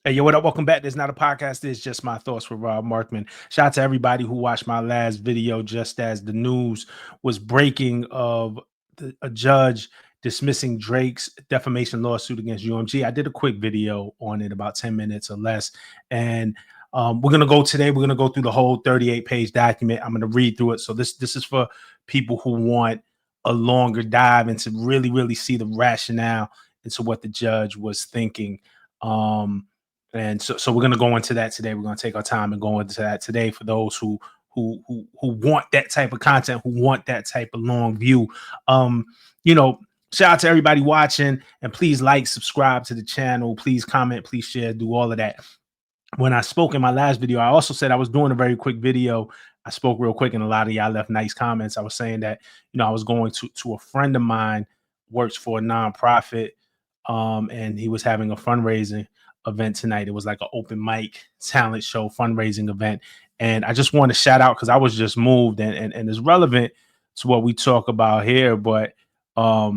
Hey, yo, what up? Welcome back. This is not a podcast. This is just my thoughts with Rob Markman. Shout out to everybody who watched my last video just as the news was breaking of a judge dismissing Drake's defamation lawsuit against UMG. I did a quick video on it, about 10 minutes or less. And we're going to go today. We're going to go through the whole 38-page document. I'm going to read through it. So this is for people who want a longer dive and to really see the rationale into what the judge was thinking. And so we're gonna go into that today. We're gonna take our time and go into that today for those who want that type of content, who want that type of long view. You know, shout out to everybody watching, and please like, subscribe to the channel, please comment, please share, do all of that. When I spoke in my last video, I also said I was doing a very quick video. I spoke real quick, and a lot of y'all left nice comments. I was saying that, I was going to a friend of mine, works for a nonprofit, and he was having a fundraising event tonight. It was like an open mic talent show fundraising event. And I just want to shout out because I was just moved and it's relevant to what we talk about here. But yeah,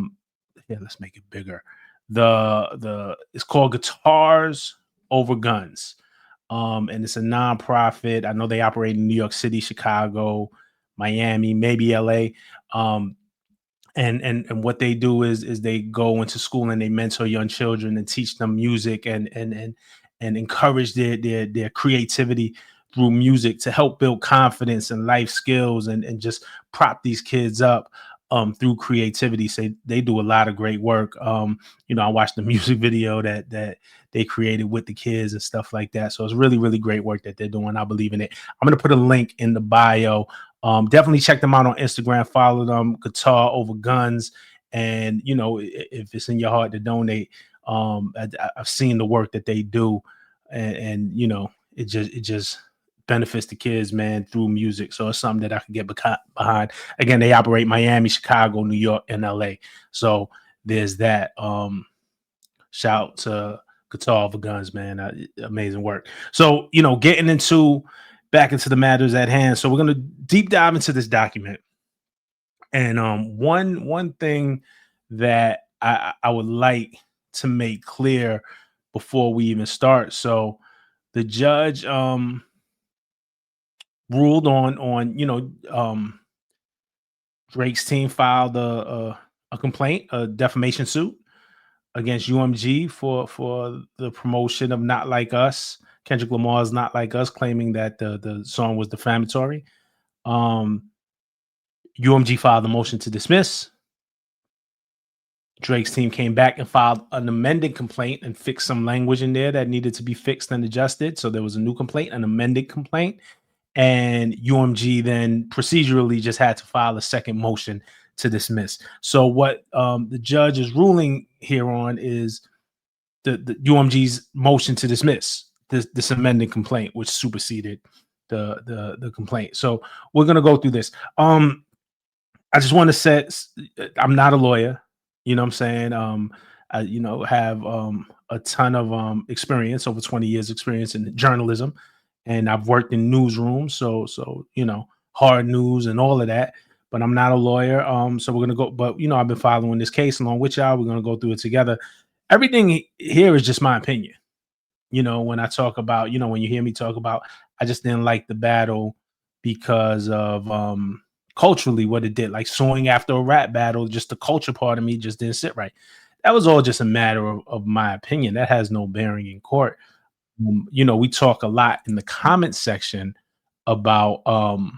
let's make it bigger. It's called Guitars Over Guns. And it's a nonprofit. I know they operate in New York City, Chicago, Miami, maybe LA. And what they do is they go into school and they mentor young children and teach them music and encourage their creativity through music to help build confidence and life skills and just prop these kids up through creativity. So they do a lot of great work. I watched the music video that they created with the kids and stuff like that. So it's really great work that they're doing. I believe in it. I'm going to put a link in the bio. Definitely check them out on Instagram. Follow them, Guitar Over Guns. And, if it's in your heart to donate, I've seen the work that they do. And it just benefits the kids, man, through music. So it's something that I can get behind. Again, they operate Miami, Chicago, New York, and LA. So there's that. Shout out to Guitar Over Guns, man. Amazing work. So, getting back into the matters at hand. So we're going to deep dive into this document. And one thing that I would like to make clear before we even start. So the judge ruled on Drake's team filed a complaint, a defamation suit against UMG for the promotion of Not Like Us. Kendrick Lamar's Not Like Us, claiming that the song was defamatory. UMG filed a motion to dismiss. Drake's team came back and filed an amended complaint and fixed some language in there that needed to be fixed and adjusted. So there was a new complaint, an amended complaint. And UMG then procedurally just had to file a second motion to dismiss. So what the judge is ruling here on is the UMG's motion to dismiss this amended complaint, which superseded the complaint. So we're gonna go through this. I just want to say I'm not a lawyer. You know what I'm saying? I have a ton of experience, over 20 years experience in journalism, and I've worked in newsrooms, so hard news and all of that. But I'm not a lawyer. So we're gonna go. But I've been following this case along with y'all. We're gonna go through it together. Everything here is just my opinion. When I talk about, when you hear me talk about, I just didn't like the battle because of culturally what it did, like suing after a rap battle. Just the culture part of me just didn't sit right. That was all just a matter of my opinion. That has no bearing in court. We talk a lot in the comment section about all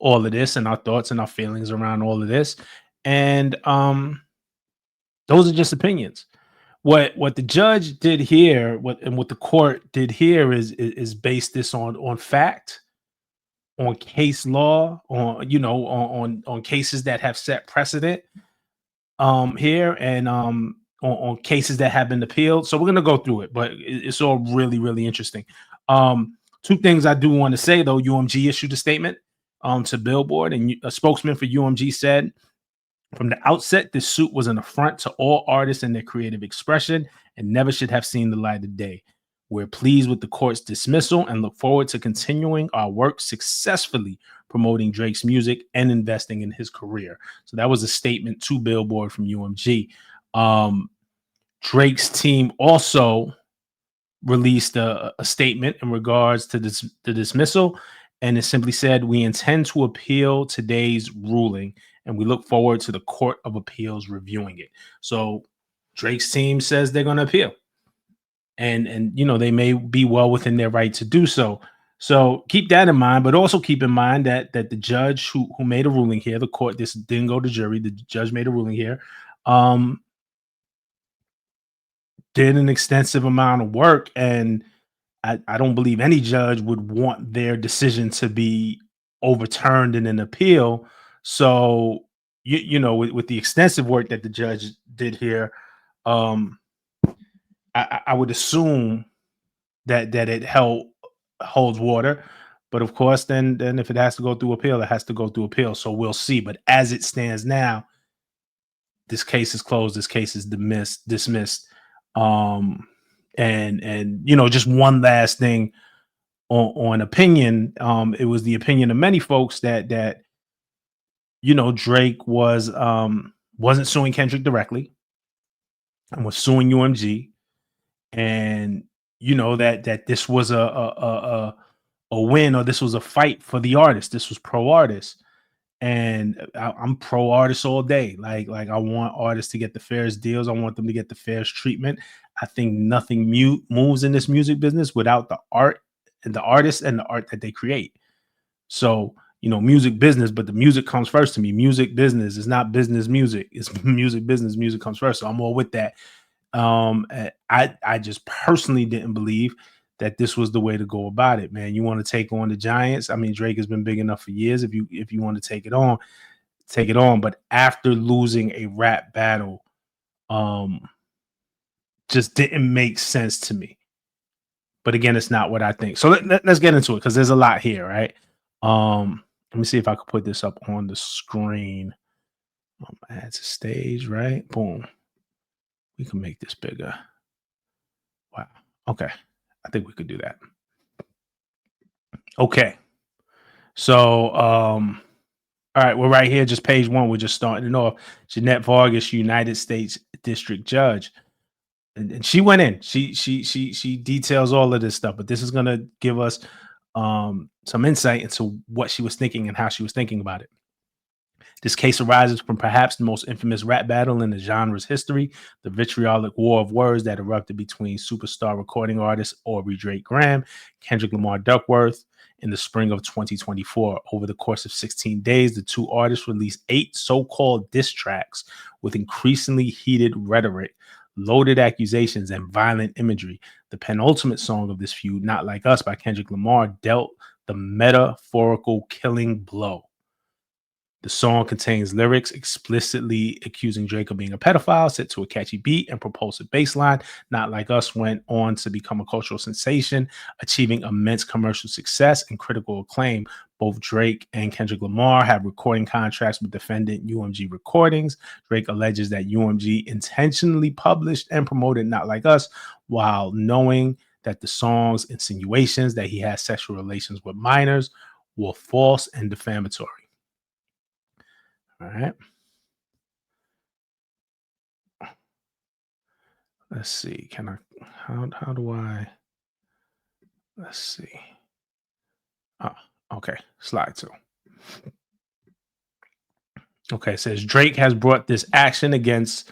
of this and our thoughts and our feelings around all of this. And those are just opinions. What the judge did here, what the court did here is base this on fact, on case law, on cases that have set precedent here, and on cases that have been appealed. So we're gonna go through it, but it's all really interesting. Two things I do want to say though: UMG issued a statement to Billboard, and a spokesman for UMG said, "From the outset, this suit was an affront to all artists and their creative expression and never should have seen the light of day. We're pleased with the court's dismissal and look forward to continuing our work successfully promoting Drake's music and investing in his career." So that was a statement to Billboard from UMG. Drake's team also released a statement in regards to the dismissal, and it simply said, "We intend to appeal today's ruling, and we look forward to the Court of Appeals reviewing it." So Drake's team says they're going to appeal, and they may be well within their right to do so. So keep that in mind, but also keep in mind that the judge who made a ruling here, the court, this didn't go to jury, the judge made a ruling here, um, did an extensive amount of work, and I don't believe any judge would want their decision to be overturned in an appeal. So with the extensive work that the judge did here, um, I would assume that it holds water. But of course, then if it has to go through appeal, it has to go through appeal. So we'll see. But as it stands now, this case is closed. This case is dismissed. Um, and just one last thing on opinion. It was the opinion of many folks that Drake wasn't suing Kendrick directly and was suing UMG, and that this was a win, or this was a fight for the artist. This was pro artist, and I'm pro artist all day. Like I want artists to get the fairest deals. I want them to get the fairest treatment. I think nothing moves in this music business without the art and the artist and the art that they create. So music business, but the music comes first to me. Music business is not business music. It's music business. Music comes first. So I'm all with that. I just personally didn't believe that this was the way to go about it, man. You want to take on the Giants? I mean, Drake has been big enough for years. If you want to take it on, take it on. But after losing a rap battle, just didn't make sense to me. But again, it's not what I think. So let's get into it, because there's a lot here, right? Let me see if I could put this up on the screen. Add to stage, right? Boom. We can make this bigger. Wow. Okay. I think we could do that. Okay. So, all right, we're right here, just page one. We're just starting it off. Jeanette Vargas, United States District Judge. And she went in. She details all of this stuff, but this is gonna give us some insight into what she was thinking and how she was thinking about it. This case arises from perhaps the most infamous rap battle in the genre's history, the vitriolic war of words that erupted between superstar recording artist Aubrey Drake Graham, Kendrick Lamar Duckworth, in the spring of 2024. Over the course of 16 days, the two artists released 8 so-called diss tracks with increasingly heated rhetoric, loaded accusations, and violent imagery. The penultimate song of this feud, Not Like Us by Kendrick Lamar, dealt the metaphorical killing blow. The song contains lyrics explicitly accusing Drake of being a pedophile, set to a catchy beat and propulsive bass line. Not Like Us went on to become a cultural sensation, achieving immense commercial success and critical acclaim. Both Drake and Kendrick Lamar have recording contracts with defendant UMG Recordings. Drake alleges that UMG intentionally published and promoted Not Like Us while knowing that the song's insinuations that he has sexual relations with minors were false and defamatory. All right. Let's see. Can I, how do I, let's see. Oh, okay. Slide 2. Okay. It says Drake has brought this action against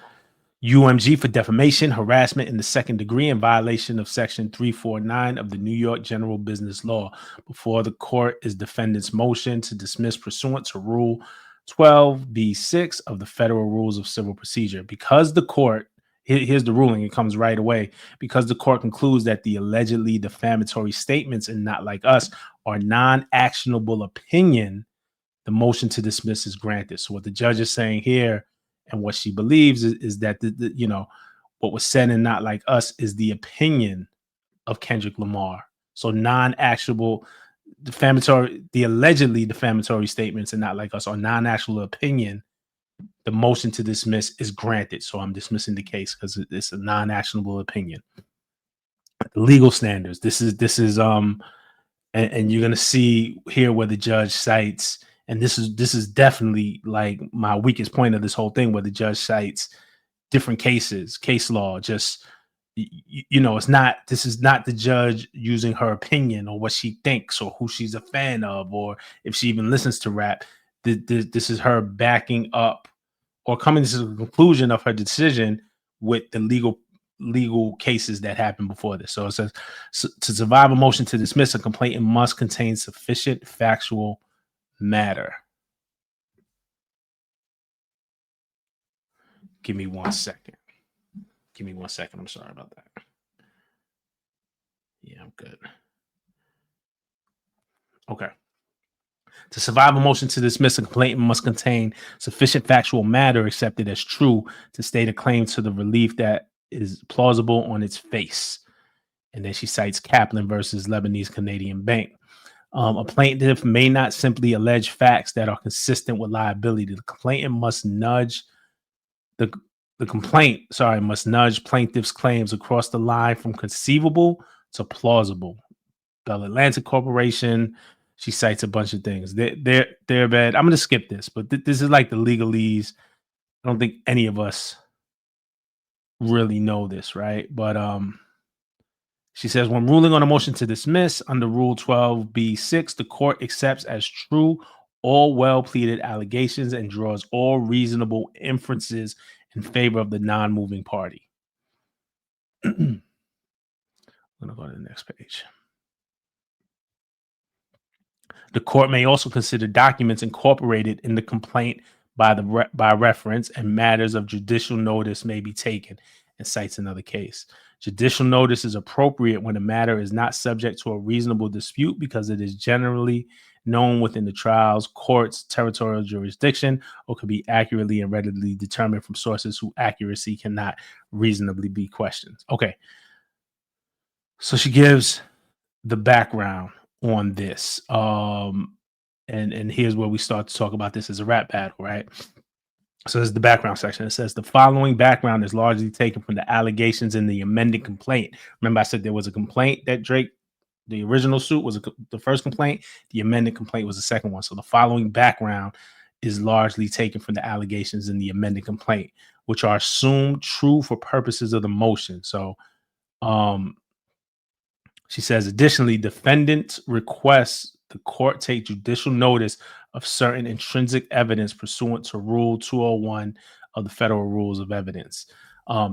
UMG for defamation, harassment in the second degree in violation of Section 349 of the New York General Business Law. Before the court is defendant's motion to dismiss pursuant to Rule 12b6 of the Federal Rules of Civil Procedure. Because the court, here's the ruling, it comes right away. Because the court concludes that the allegedly defamatory statements in Not Like Us are non-actionable opinion, the motion to dismiss is granted. So what the judge is saying here, and what she believes is that what was said in Not Like Us is the opinion of Kendrick Lamar. So non-actionable defamatory, the allegedly defamatory statements in Not Like Us are non-actual opinion. The motion to dismiss is granted. So I'm dismissing the case because it's a non-actionable opinion. Legal standards. This is and you're gonna see here where the judge cites, and this is definitely like my weakest point of this whole thing, where the judge cites different cases, case law, just it's not, this is not the judge using her opinion or what she thinks or who she's a fan of or if she even listens to rap. This is her backing up or coming to the conclusion of her decision with the legal cases that happened before this. So it says, to survive a motion to dismiss, a complaint must contain sufficient factual matter. Give me 1 second. I'm sorry about that. Yeah, I'm good. Okay. To survive a motion to dismiss, a complaint must contain sufficient factual matter accepted as true to state a claim to the relief that is plausible on its face. And then she cites Kaplan versus Lebanese Canadian Bank. A plaintiff may not simply allege facts that are consistent with liability. The complainant must nudge must nudge plaintiff's claims across the line from conceivable to plausible. Bell Atlantic Corporation. She cites a bunch of things. They're bad. I'm going to skip this, but this is like the legalese. I don't think any of us really know this, right? But she says, when ruling on a motion to dismiss under Rule 12b-6, the court accepts as true all well-pleaded allegations and draws all reasonable inferences in favor of the non-moving party. I'm going to go to the next page. The court may also consider documents incorporated in the complaint by reference, and matters of judicial notice may be taken, and cites another case. Judicial notice is appropriate when a matter is not subject to a reasonable dispute because it is generally known within the trial's court's territorial jurisdiction or can be accurately and readily determined from sources whose accuracy cannot reasonably be questioned. Okay. So she gives the background on this. And here's where we start to talk about this as a rap battle, right? So this is the background section. It says the following background is largely taken from the allegations in the amended complaint. Remember, I said there was a complaint that Drake, the original suit was the first complaint. The amended complaint was the second one. So the following background is largely taken from the allegations in the amended complaint, which are assumed true for purposes of the motion. So she says, additionally, defendants request the court take judicial notice of certain intrinsic evidence pursuant to Rule 201 of the Federal Rules of Evidence.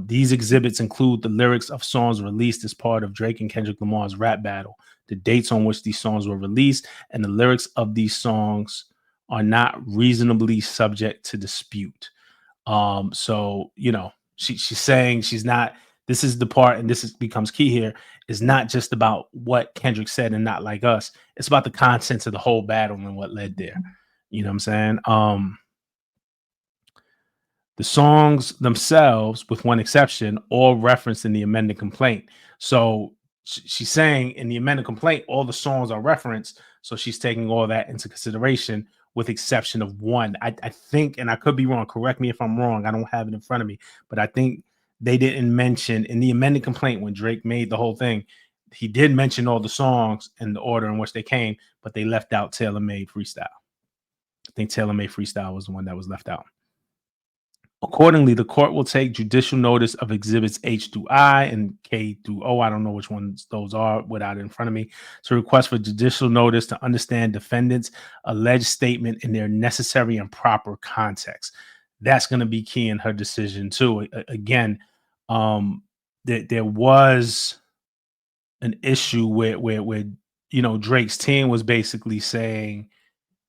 These exhibits include the lyrics of songs released as part of Drake and Kendrick Lamar's rap battle, the dates on which these songs were released, and the lyrics of these songs are not reasonably subject to dispute. So, she's saying she's not, this is the part, and becomes key here, is not just about what Kendrick said and Not Like Us. It's about the contents of the whole battle and what led there. You know what I'm saying? The songs themselves, with one exception, all referenced in the amended complaint. So she's saying in the amended complaint, all the songs are referenced. So she's taking all that into consideration with exception of one. I think, and I could be wrong, correct me if I'm wrong, I don't have it in front of me, but I think they didn't mention in the amended complaint when Drake made the whole thing, he did mention all the songs and the order in which they came, but they left out Tailor Made Freestyle. I think Tailor Made Freestyle was the one that was left out. Accordingly, the court will take judicial notice of exhibits H through I and K through O. I don't know which ones those are without it in front of me. To request for judicial notice to understand defendants' alleged statement in their necessary and proper context. That's going to be key in her decision too. Again, there was an issue where Drake's team was basically saying,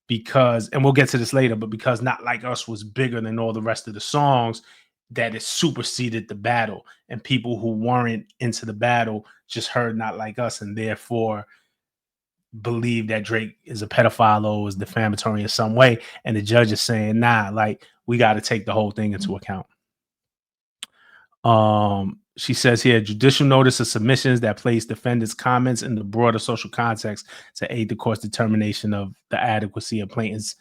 because, and we'll get to this later, but because Not Like Us was bigger than all the rest of the songs, that it superseded the battle, and people who weren't into the battle just heard Not Like Us and therefore believe that Drake is a pedophile or is defamatory in some way. And the judge is saying, nah, like, we got to take the whole thing into account. She says here, judicial notice of submissions that place defendants' comments in the broader social context to aid the court's determination of the adequacy of plaintiff's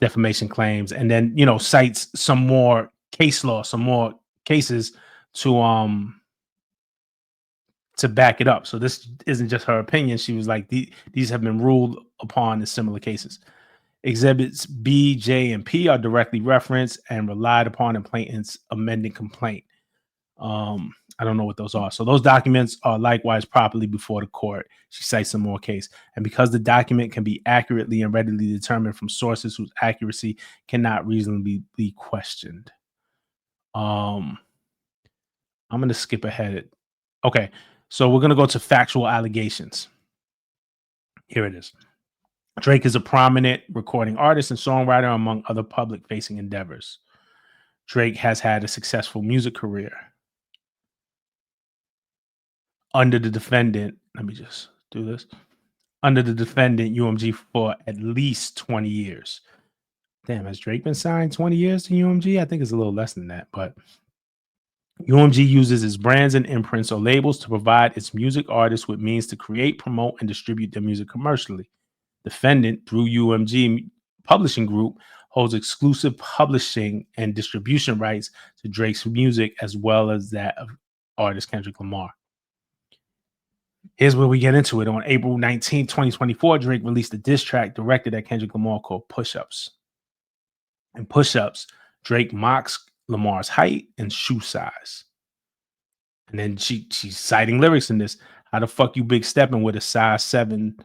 defamation claims, and then cites some more case law, some more cases to back it up. So this isn't just her opinion. She was like, these have been ruled upon in similar cases. Exhibits B, J, and P are directly referenced and relied upon in plaintiff's amended complaint. I don't know what those are. So those documents are likewise properly before the court. She cites some more case. And because the document can be accurately and readily determined from sources whose accuracy cannot reasonably be questioned. Um, I'm going to skip ahead. Okay. So we're going to go to factual allegations. Here it is. Drake is a prominent recording artist and songwriter, among other public facing endeavors. Drake has had a successful music career. Under the defendant, let me just do this. Under the defendant, UMG, for at least 20 years. Damn, has Drake been signed 20 years to UMG? I think it's a little less than that, but UMG uses its brands and imprints or labels to provide its music artists with means to create, promote, and distribute their music commercially. Defendant, through UMG Publishing Group, holds exclusive publishing and distribution rights to Drake's music as well as that of artist Kendrick Lamar. Here's where we get into it. On April 19, 2024, Drake released a diss track directed at Kendrick Lamar called Push Ups. In Push Ups, Drake mocks Lamar's height and shoe size. And then she's citing lyrics in this. How the fuck you big stepping with a size 7?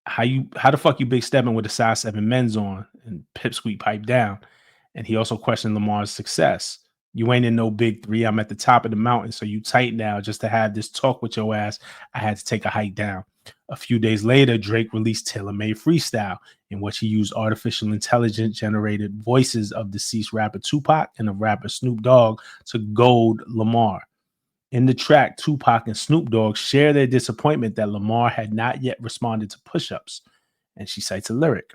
How the fuck you big stepping with a size 7 men's on? And Pipsqueak pipe down. And he also questioned Lamar's success. You ain't in no big 3. I'm at the top of the mountain, so you tight now. Just to have this talk with your ass, I had to take a hike down. A few days later, Drake released Tailor Made Freestyle, in which he used artificial intelligence generated voices of deceased rapper Tupac and of rapper Snoop Dogg to goad Lamar. In the track, Tupac and Snoop Dogg share their disappointment that Lamar had not yet responded to push-ups. And she cites a lyric.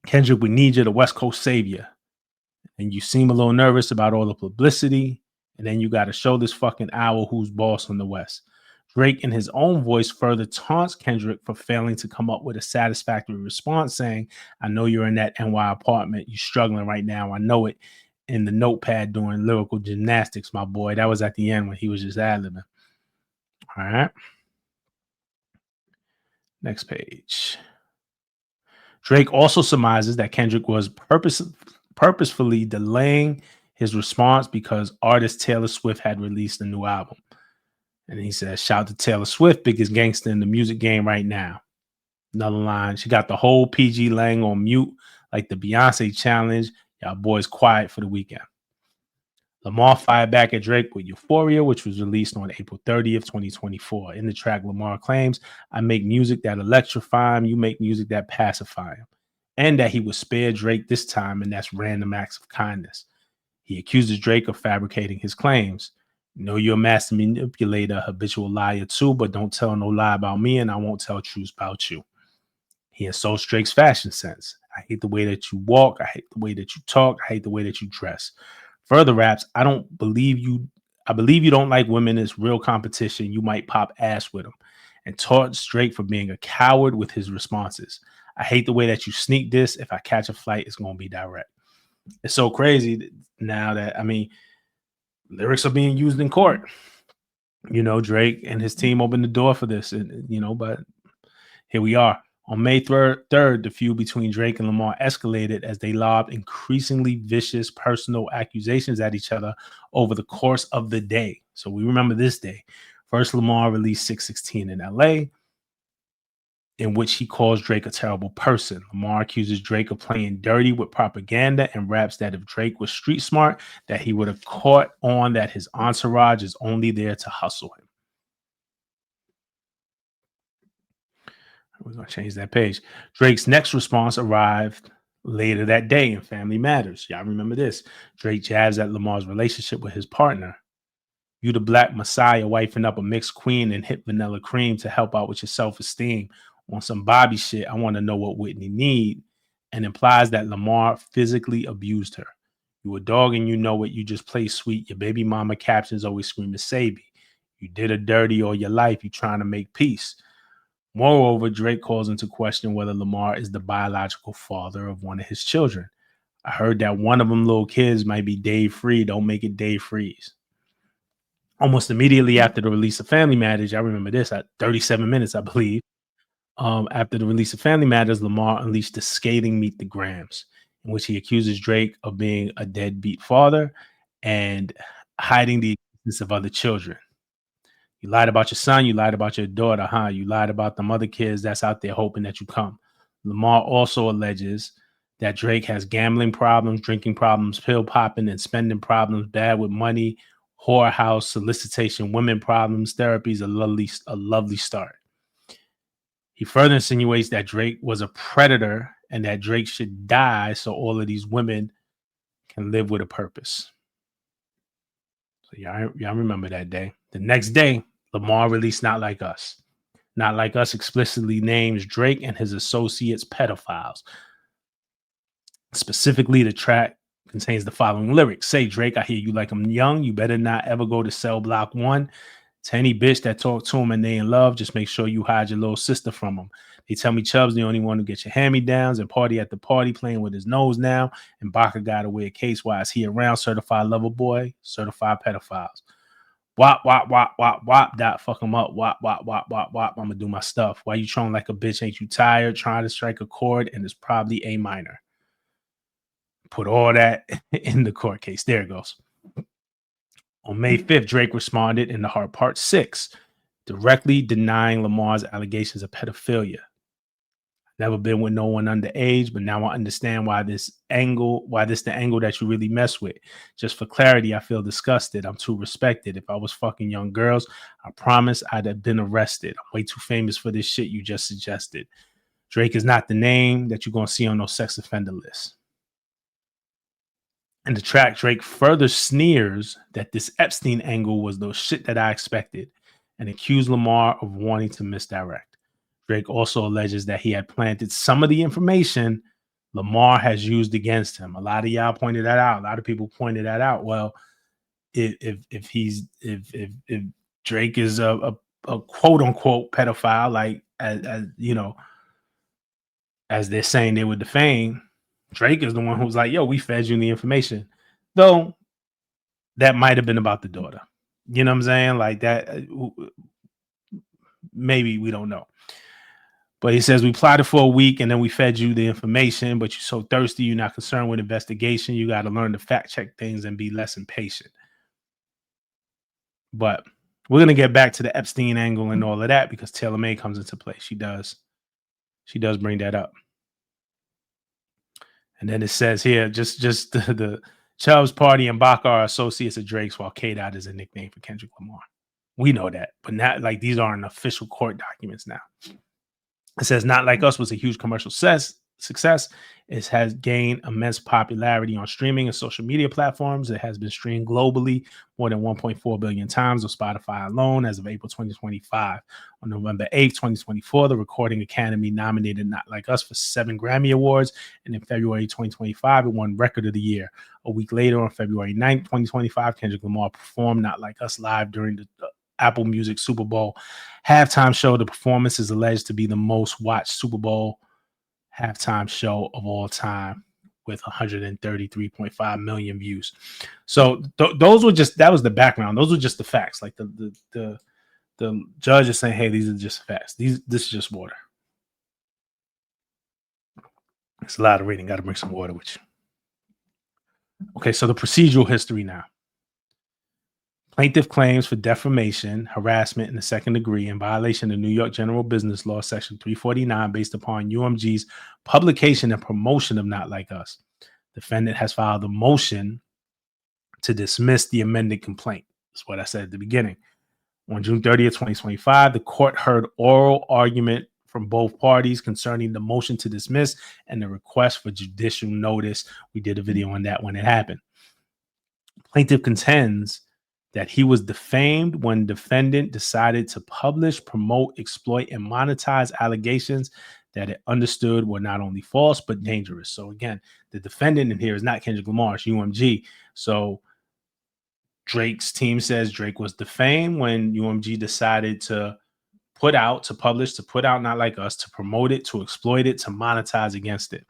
Kendrick, we need you, the West Coast savior. And you seem a little nervous about all the publicity. And then you got to show this fucking owl who's boss on the West. Drake, in his own voice, further taunts Kendrick for failing to come up with a satisfactory response, saying, I know you're in that NY apartment. You're struggling right now. I know it. In the notepad doing lyrical gymnastics, my boy. That was at the end when he was just ad-libbing. All right. Next page. Drake also surmises that Kendrick was purposefully delaying his response because artist Taylor Swift had released a new album. And he says, shout to Taylor Swift, biggest gangster in the music game right now. Another line, she got the whole PG Lang on mute like the Beyonce challenge. Y'all boys quiet for the weekend. Lamar fired back at Drake with Euphoria, which was released on April 30th, 2024. In the track, Lamar claims, I make music that electrify him, you make music that pacify him. And that he would spare Drake this time, and that's random acts of kindness. He accuses Drake of fabricating his claims. Know you're a master manipulator, habitual liar too, but don't tell no lie about me, and I won't tell truths about you. He insults Drake's fashion sense. I hate the way that you walk. I hate the way that you talk. I hate the way that you dress. Further raps, I believe you don't like women. It's real competition. You might pop ass with them. And taunts Drake for being a coward with his responses. I hate the way that you sneak this. If I catch a flight, it's going to be direct. It's so crazy now that, I mean, lyrics are being used in court. You know, Drake and his team opened the door for this, and but here we are. On May 3rd, the feud between Drake and Lamar escalated as they lobbed increasingly vicious personal accusations at each other over the course of the day. So we remember this day. First, Lamar released 616 in LA, in which he calls Drake a terrible person. Lamar accuses Drake of playing dirty with propaganda and raps that if Drake was street smart, that he would have caught on that his entourage is only there to hustle him. We're going to change that page. Drake's next response arrived later that day in Family Matters. Y'all remember this. Drake jabs at Lamar's relationship with his partner. You the black messiah wifing up a mixed queen and hit vanilla cream to help out with your self-esteem. On some Bobby shit, I want to know what Whitney need, and implies that Lamar physically abused her. You a dog and you know it. You just play sweet. Your baby mama captions always screaming, Sabi. You did her dirty all your life. You trying to make peace. Moreover, Drake calls into question whether Lamar is the biological father of one of his children. I heard that one of them little kids might be Dave Free. Don't make it Dave Freeze. Almost immediately after the release of Family Matters, I remember this at 37 minutes, I believe. After the release of Family Matters, Lamar unleashed the scathing Meet the Grams, in which he accuses Drake of being a deadbeat father and hiding the existence of other children. You lied about your son, you lied about your daughter, huh? You lied about them other kids that's out there hoping that you come. Lamar also alleges that Drake has gambling problems, drinking problems, pill popping, and spending problems, bad with money, whorehouse, solicitation, women problems, therapy is a lovely start. He further insinuates that Drake was a predator and that Drake should die so all of these women can live with a purpose. So y'all remember that day. The next day, Lamar released Not Like Us. Not Like Us explicitly names Drake and his associates pedophiles. Specifically, the track contains the following lyrics. Say, Drake, I hear you like I'm young. You better not ever go to cell block 1. To any bitch that talk to him and they in love, just make sure you hide your little sister from them. They tell me Chubb's the only one who gets your hand-me-downs and party at the party playing with his nose now. And Baca got away a case. Why is he around? Certified lover boy, certified pedophiles. Wop, wop, wop, wop, wop, dot, fuck him up. Wop, wop, wop, wop, wop. I'm going to do my stuff. Why you trolling like a bitch? Ain't you tired? Trying to strike a chord, and it's probably A minor. Put all that in the court case. There it goes. On May 5th, Drake responded in the Heart Part 6, directly denying Lamar's allegations of pedophilia. Never been with no one underage, but now I understand why this the angle that you really mess with. Just for clarity, I feel disgusted. I'm too respected. If I was fucking young girls, I promise I'd have been arrested. I'm way too famous for this shit you just suggested. Drake is not the name that you're going to see on no sex offender list. In the track, Drake further sneers that this Epstein angle was the shit that I expected and accused Lamar of wanting to misdirect. Drake also alleges that he had planted some of the information Lamar has used against him. A lot of y'all pointed that out. A lot of people pointed that out. Well, if Drake is a quote unquote pedophile, like as you know, as they're saying they would defame, Drake is the one who's like, yo, we fed you the information. Though that might have been about the daughter. You know what I'm saying? Like that, maybe we don't know. But he says, we plotted for a week and then we fed you the information, but you're so thirsty, you're not concerned with investigation. You got to learn to fact check things and be less impatient. But we're going to get back to the Epstein angle and all of that because Taylor May comes into play. She does bring that up. And then it says here, just the Chubbs Party and Baca are associates of Drake's, while K-Dot is a nickname for Kendrick Lamar. We know that, but not like these aren't official court documents now. It says Not Like Us was a huge commercial success. It has gained immense popularity on streaming and social media platforms. It has been streamed globally more than 1.4 billion times on Spotify alone as of April 2025. On November 8th, 2024, the Recording Academy nominated Not Like Us for 7 Grammy Awards. And in February 2025, it won Record of the Year. A week later, on February 9th, 2025, Kendrick Lamar performed Not Like Us live during the Apple Music Super Bowl halftime show. The performance is alleged to be the most watched Super Bowl halftime show of all time with 133.5 million views. So those were just, that was the background. Those were just the facts. Like the judge is saying, hey, these are just facts. This is just water. It's a lot of reading. Got to bring some water with you. Okay, so the procedural history now. Plaintiff claims for defamation, harassment in the second degree in violation of New York General Business Law, Section 349, based upon UMG's publication and promotion of Not Like Us. Defendant has filed a motion to dismiss the amended complaint. That's what I said at the beginning. On June 30th, 2025, the court heard oral argument from both parties concerning the motion to dismiss and the request for judicial notice. We did a video on that when it happened. Plaintiff contends that he was defamed when defendant decided to publish, promote, exploit, and monetize allegations that it understood were not only false, but dangerous. So again, the defendant in here is not Kendrick Lamar, it's UMG. So Drake's team says Drake was defamed when UMG decided to publish, to put out Not Like Us, to promote it, to exploit it, to monetize against it.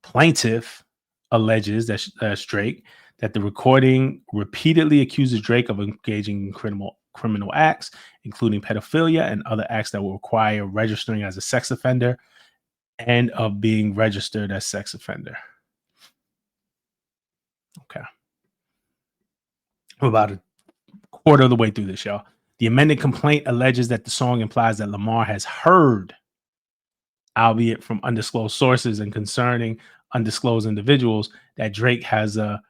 Plaintiff alleges that's Drake, that the recording repeatedly accuses Drake of engaging in criminal acts, including pedophilia and other acts that will require registering as a sex offender and of being registered as sex offender. Okay. We're about a quarter of the way through this, y'all. The amended complaint alleges that the song implies that Lamar has heard, albeit from undisclosed sources and concerning undisclosed individuals, that Drake has a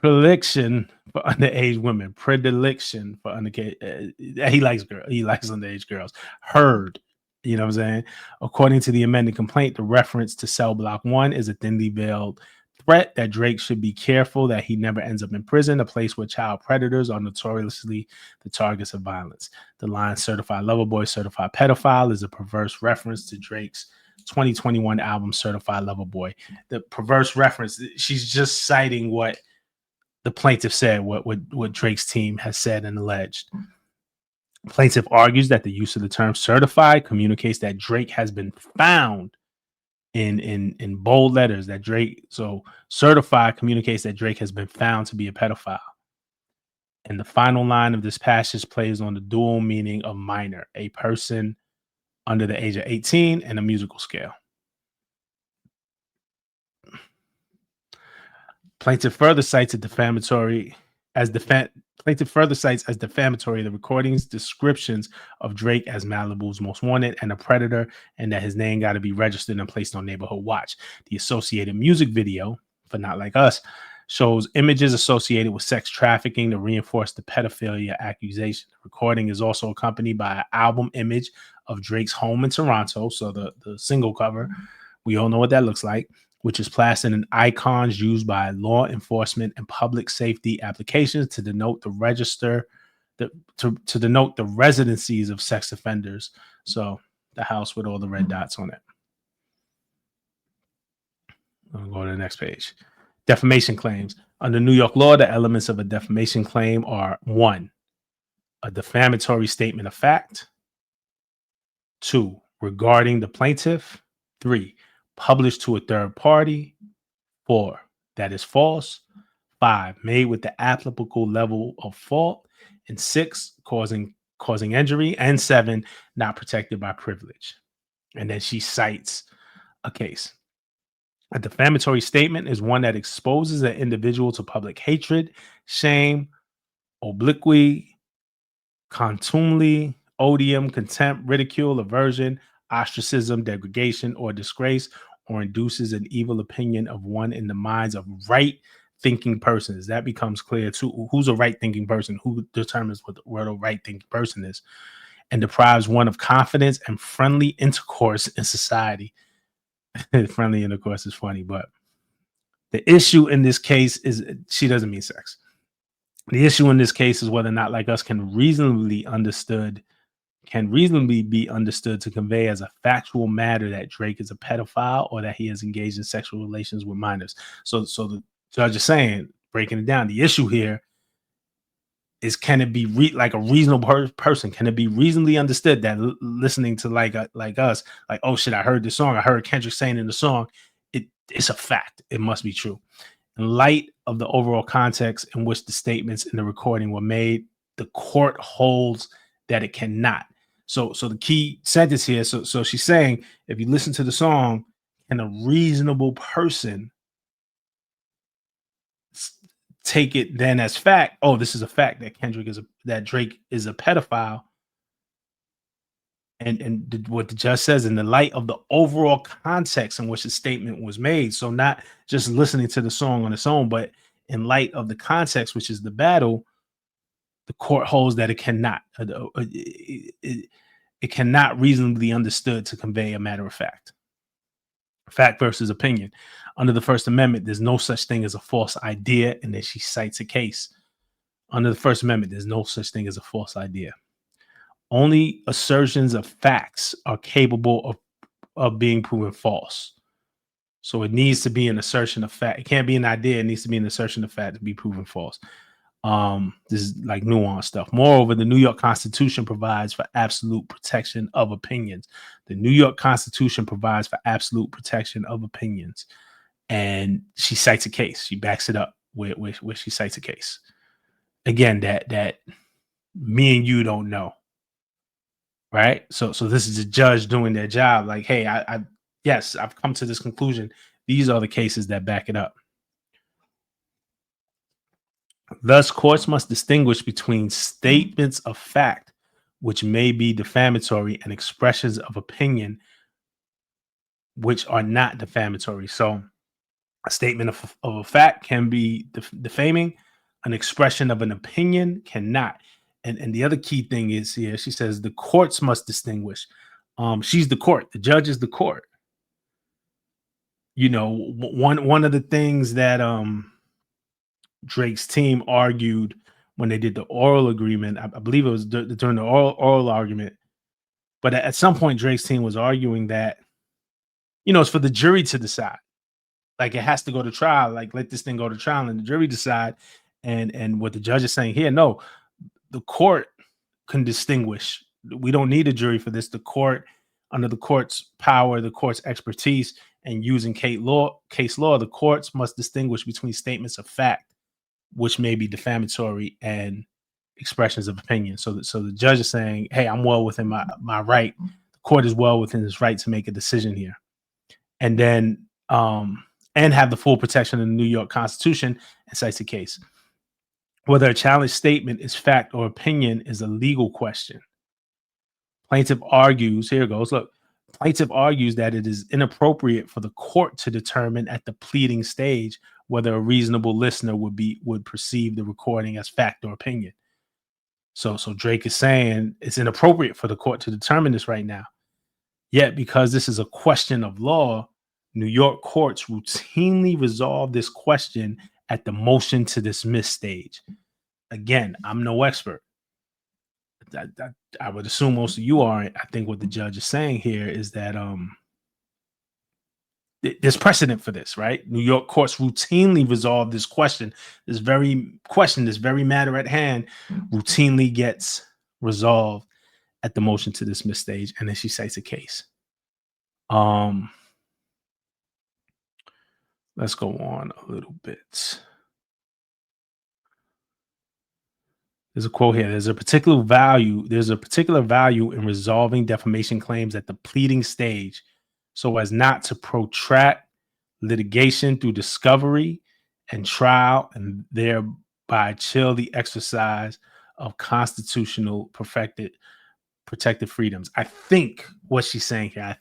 predilection for underage women. Predilection for underage. He likes girls. He likes underage girls. Heard. You know what I'm saying? According to the amended complaint, the reference to Cell Block 1 is a thinly veiled threat that Drake should be careful that he never ends up in prison, a place where child predators are notoriously the targets of violence. The line certified lover boy, certified pedophile is a perverse reference to Drake's 2021 album Certified Lover Boy. The perverse reference, she's just citing what the plaintiff said, what Drake's team has said and alleged. Plaintiff argues that the use of the term certified communicates that Drake has been found in bold letters, that Drake, so certified communicates that Drake has been found to be a pedophile. And the final line of this passage plays on the dual meaning of minor, a person under the age of 18, and a musical scale. Plaintiff further cites defamatory the recordings descriptions of Drake as Malibu's most wanted and a predator, and that his name got to be registered and placed on neighborhood watch. The associated music video for Not Like Us shows images associated with sex trafficking to reinforce the pedophilia accusation. The recording is also accompanied by an album image of Drake's home in Toronto, so the single cover, we all know what that looks like, which is plastered in icons used by law enforcement and public safety applications to denote to denote the residencies of sex offenders. So the house with all the red dots on it. I'll go to the next page. Defamation claims. Under New York law, the elements of a defamation claim are 1, a defamatory statement of fact; 2, regarding the plaintiff; 3, published to a third party; 4, that is false; 5, made with the applicable level of fault; and 6, causing injury; and 7, not protected by privilege. And then she cites a case. A defamatory statement is one that exposes an individual to public hatred, shame, obliquity, contumely, odium, contempt, ridicule, aversion, ostracism, degradation, or disgrace, or induces an evil opinion of one in the minds of right-thinking persons. That becomes clear too. Who's a right-thinking person? Who determines what a right-thinking person is? And deprives one of confidence and friendly intercourse in society. Friendly intercourse is funny, but the issue in this case is she doesn't mean sex. The issue in this case is whether or not Like Us can reasonably be understood to convey as a factual matter that Drake is a pedophile or that he has engaged in sexual relations with minors. So the judge is saying, breaking it down, the issue here is, can it be like a reasonable person? Can it be reasonably understood that listening to like us, like, oh shit, I heard this song, I heard Kendrick saying in the song, it's a fact, it must be true. In light of the overall context in which the statements in the recording were made, the court holds that it cannot. So the key sentence here, so she's saying, if you listen to the song, can a reasonable person take it then as fact? Oh, this is a fact that that Drake is a pedophile. And what the judge says, in the light of the overall context in which the statement was made. So not just listening to the song on its own, but in light of the context, which is the battle, the court holds that it cannot reasonably understood to convey a matter of fact. Fact versus opinion. Under the First Amendment, there's no such thing as a false idea, and then she cites a case. Under the First Amendment, there's no such thing as a false idea. Only assertions of facts are capable of being proven false. So it needs to be an assertion of fact. It can't be an idea. It needs to be an assertion of fact to be proven false. This is like nuanced stuff. Moreover, the New York Constitution provides for absolute protection of opinions. The New York Constitution provides for absolute protection of opinions. And she cites a case. She backs it up where she cites a case. Again, that me and you don't know. Right? So this is a judge doing their job. Like, hey, yes, I've come to this conclusion. These are the cases that back it up. Thus, courts must distinguish between statements of fact, which may be defamatory, and expressions of opinion, which are not defamatory. So, a statement of a fact can be defaming, an expression of an opinion cannot. And the other key thing is here, she says the courts must distinguish. She's the court, the judge is the court. You know, one of the things that Drake's team argued when they did the oral agreement, I believe it was during the oral argument, but at some point Drake's team was arguing that, you know, it's for the jury to decide. Like, it has to go to trial. Like, let this thing go to trial and the jury decide. And what the judge is saying here, no, the court can distinguish. We don't need a jury for this. The court, under the court's power, the court's expertise, and using case law, the courts must distinguish between statements of fact, which may be defamatory, and expressions of opinion. So the judge is saying, hey, I'm well within my right. The court is well within its right to make a decision here. And then and have the full protection of the New York Constitution, and cites a case. Whether a challenged statement is fact or opinion is a legal question. Plaintiff argues, here it goes, look, plaintiff argues that it is inappropriate for the court to determine at the pleading stage whether a reasonable listener would perceive the recording as fact or opinion. So Drake is saying it's inappropriate for the court to determine this right now. Yet, because this is a question of law, New York courts routinely resolve this question at the motion to dismiss stage. Again, I'm no expert. I would assume most of you aren't. I think what the judge is saying here is that there's precedent for this, right? New York courts routinely resolve this question. This very matter at hand routinely gets resolved at the motion to dismiss stage. And then she cites a case. Let's go on a little bit. There's a quote here. There's a particular value in resolving defamation claims at the pleading stage so as not to protract litigation through discovery and trial and thereby chill the exercise of constitutional protected freedoms. I think what she's saying here,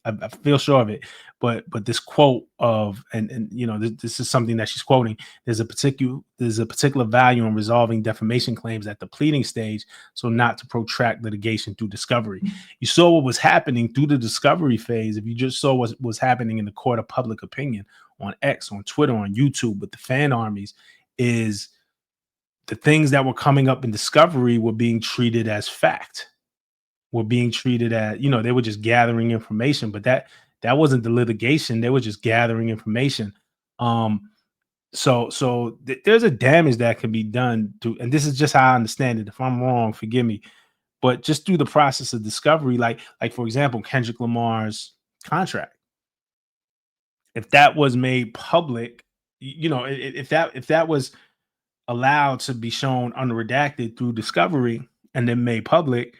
I feel sure of it, but this quote of, and you know, this is something that she's quoting. There's a particular value in resolving defamation claims at the pleading stage, so not to protract litigation through discovery. You saw what was happening through the discovery phase. If you just saw what was happening in the court of public opinion on X, on Twitter, on YouTube with the fan armies, is the things that were coming up in discovery were being treated as fact. Were being treated as, you know, they were just gathering information, but that wasn't the litigation. They were just gathering information. So there's a damage that can be done to, and this is just how I understand it. If I'm wrong, forgive me, but just through the process of discovery, like for example, Kendrick Lamar's contract, if that was made public, you know, if that was allowed to be shown unredacted through discovery and then made public,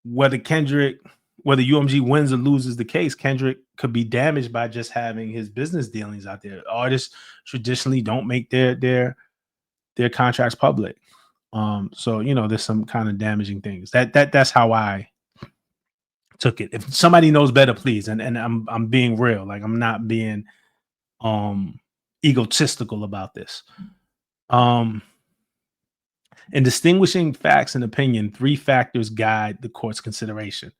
whether UMG wins or loses the case, Kendrick could be damaged by just having his business dealings out there. Artists traditionally don't make their contracts public. So, you know, there's some kind of damaging things. That's how I took it. If somebody knows better, please. And I'm being real. Like, I'm not being egotistical about this. In distinguishing facts and opinion, 3 factors guide the court's consideration: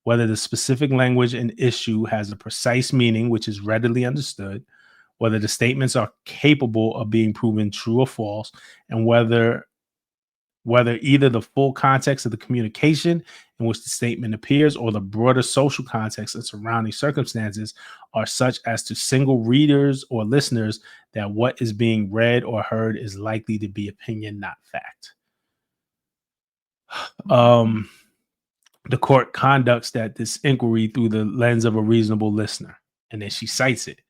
whether the specific language and issue has a precise meaning, which is readily understood, whether the statements are capable of being proven true or false, and whether either the full context of the communication in which the statement appears or the broader social context and surrounding circumstances are such as to single readers or listeners that what is being read or heard is likely to be opinion, not fact. The court conducts this inquiry through the lens of a reasonable listener. And then she cites it.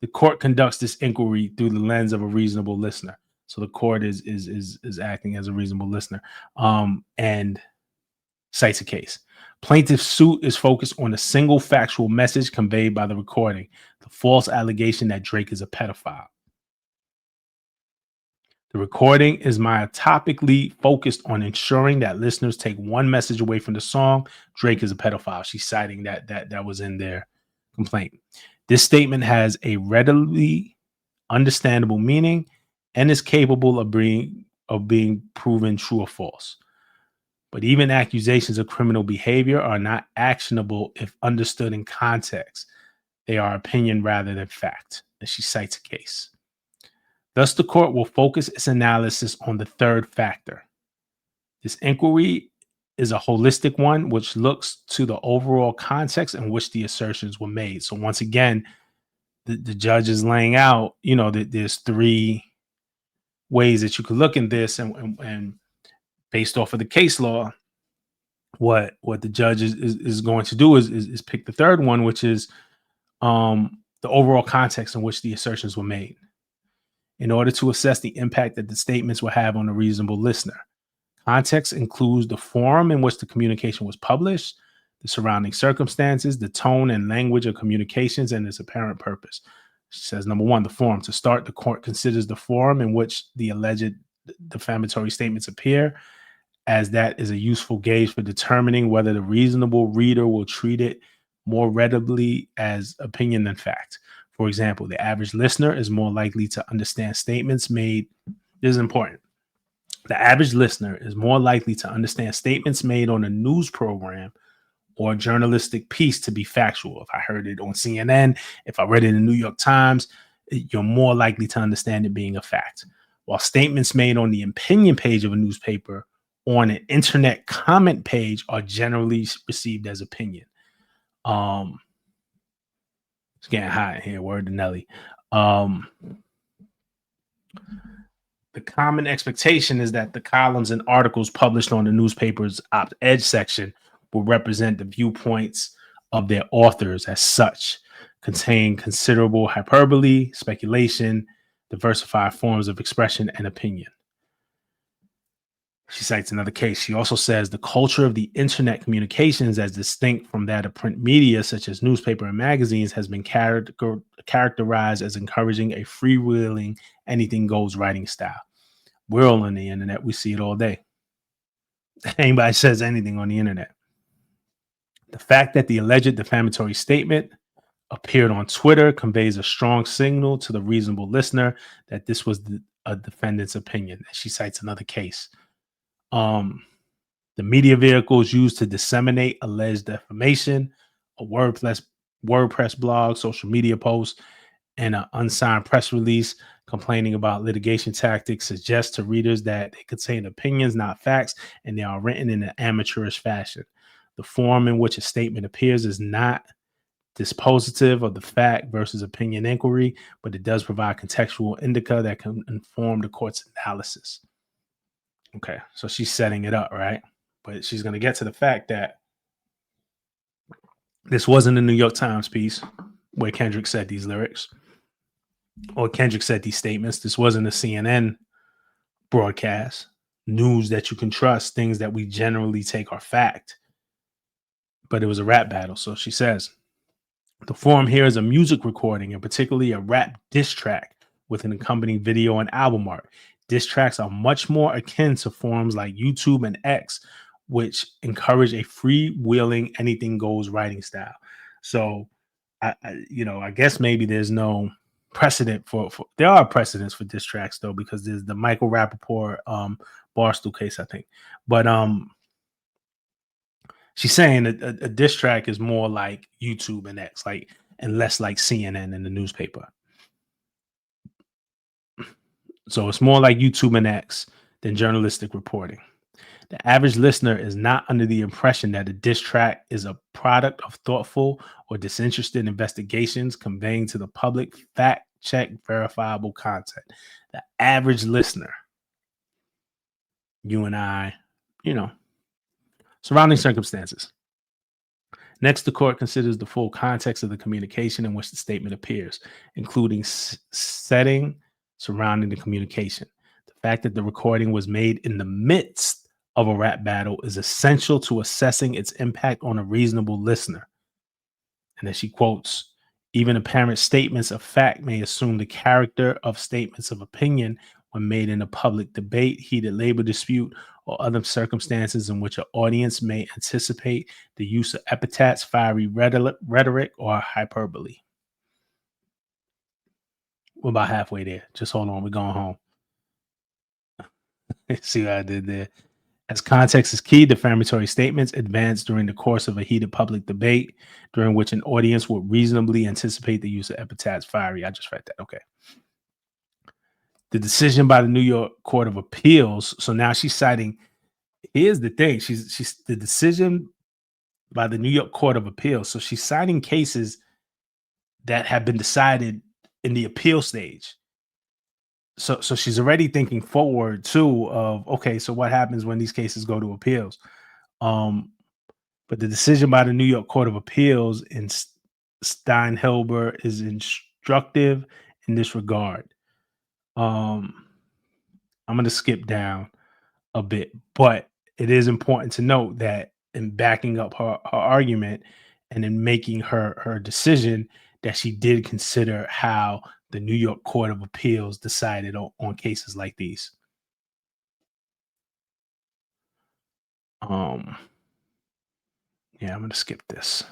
The court conducts this inquiry through the lens of a reasonable listener. So the court is acting as a reasonable listener. And cites a case. Plaintiff's suit is focused on a single factual message conveyed by the recording: the false allegation that Drake is a pedophile. The recording is myopically focused on ensuring that listeners take one message away from the song. Drake is a pedophile. She's citing that was in their complaint. This statement has a readily understandable meaning and is capable of being proven true or false. But even accusations of criminal behavior are not actionable if understood in context. They are opinion rather than fact. And she cites a case. Thus, the court will focus its analysis on the third factor. This inquiry is a holistic one, which looks to the overall context in which the assertions were made. So once again, the judge is laying out, that there's three ways that you could look in this, and based off of the case law, what the judge is going to do is pick the third one, which is the overall context in which the assertions were made, in order to assess the impact that the statements will have on a reasonable listener. Context includes the forum in which the communication was published, the surrounding circumstances, the tone and language of communications, and its apparent purpose. She says, number one, the forum. To start, the court considers the forum in which the alleged defamatory statements appear, as that is a useful gauge for determining whether the reasonable reader will treat it more readily as opinion than fact. For example, the average listener is more likely to understand statements made. This is important. The average listener is more likely to understand statements made on a news program or a journalistic piece to be factual. If I heard it on CNN, if I read it in the New York Times, you're more likely to understand it being a fact. While statements made on the opinion page of a newspaper or on an internet comment page are generally received as opinion. It's getting hot in here. Word to Nelly. The common expectation is that the columns and articles published on the newspaper's op-ed section will represent the viewpoints of their authors as such, contain considerable hyperbole, speculation, diversified forms of expression, and opinion. She cites another case. She also says the culture of the internet communications, as distinct from that of print media, such as newspaper and magazines, has been characterized as encouraging a freewheeling, anything goes writing style. We're all on the internet. We see it all day. Anybody says anything on the internet. The fact that the alleged defamatory statement appeared on Twitter conveys a strong signal to the reasonable listener that this was a defendant's opinion. She cites another case. The media vehicles used to disseminate alleged defamation, a WordPress blog, social media post, and an unsigned press release complaining about litigation tactics suggest to readers that they contain opinions, not facts, and they are written in an amateurish fashion. The form in which a statement appears is not dispositive of the fact versus opinion inquiry, but it does provide contextual indica that can inform the court's analysis. Okay, so she's setting it up, right? But she's going to get to the fact that this wasn't a New York Times piece where Kendrick said these lyrics or Kendrick said these statements. This wasn't a CNN broadcast, news that you can trust, things that we generally take are fact. But it was a rap battle. So she says, the forum here is a music recording, and particularly a rap diss track with an accompanying video and album art. Diss tracks are much more akin to forums like YouTube and X, which encourage a freewheeling, anything goes writing style. So, I guess maybe there's no precedent for there are precedents for diss tracks though, because there's the Michael Rappaport Barstool case, I think. But she's saying that a diss track is more like YouTube and X, and less like CNN and the newspaper. So it's more like YouTube and X than journalistic reporting. The average listener is not under the impression that a diss track is a product of thoughtful or disinterested investigations conveying to the public fact-check verifiable content. The average listener, you and I, surrounding circumstances. Next, the court considers the full context of the communication in which the statement appears, including setting surrounding the communication. The fact that the recording was made in the midst of a rap battle is essential to assessing its impact on a reasonable listener. And then she quotes, even apparent statements of fact may assume the character of statements of opinion when made in a public debate, heated labor dispute, or other circumstances in which an audience may anticipate the use of epithets, fiery rhetoric, or hyperbole. We're about halfway there. Just hold on. We're going home. See what I did there? As context is key, defamatory statements advance during the course of a heated public debate during which an audience would reasonably anticipate the use of epithets, fiery. I just read that. Okay. The decision by the New York Court of Appeals. So now she's citing. Here's the thing. She's the decision by the New York Court of Appeals. So she's citing cases that have been decided in the appeal stage. So she's already thinking forward too of, okay, so what happens when these cases go to appeals? But the decision by the New York Court of Appeals in Steinhelber is instructive in this regard. I'm going to skip down a bit, but it is important to note that in backing up her argument and in making her decision, that she did consider how the New York Court of Appeals decided on cases like these. Yeah, I'm going to skip this.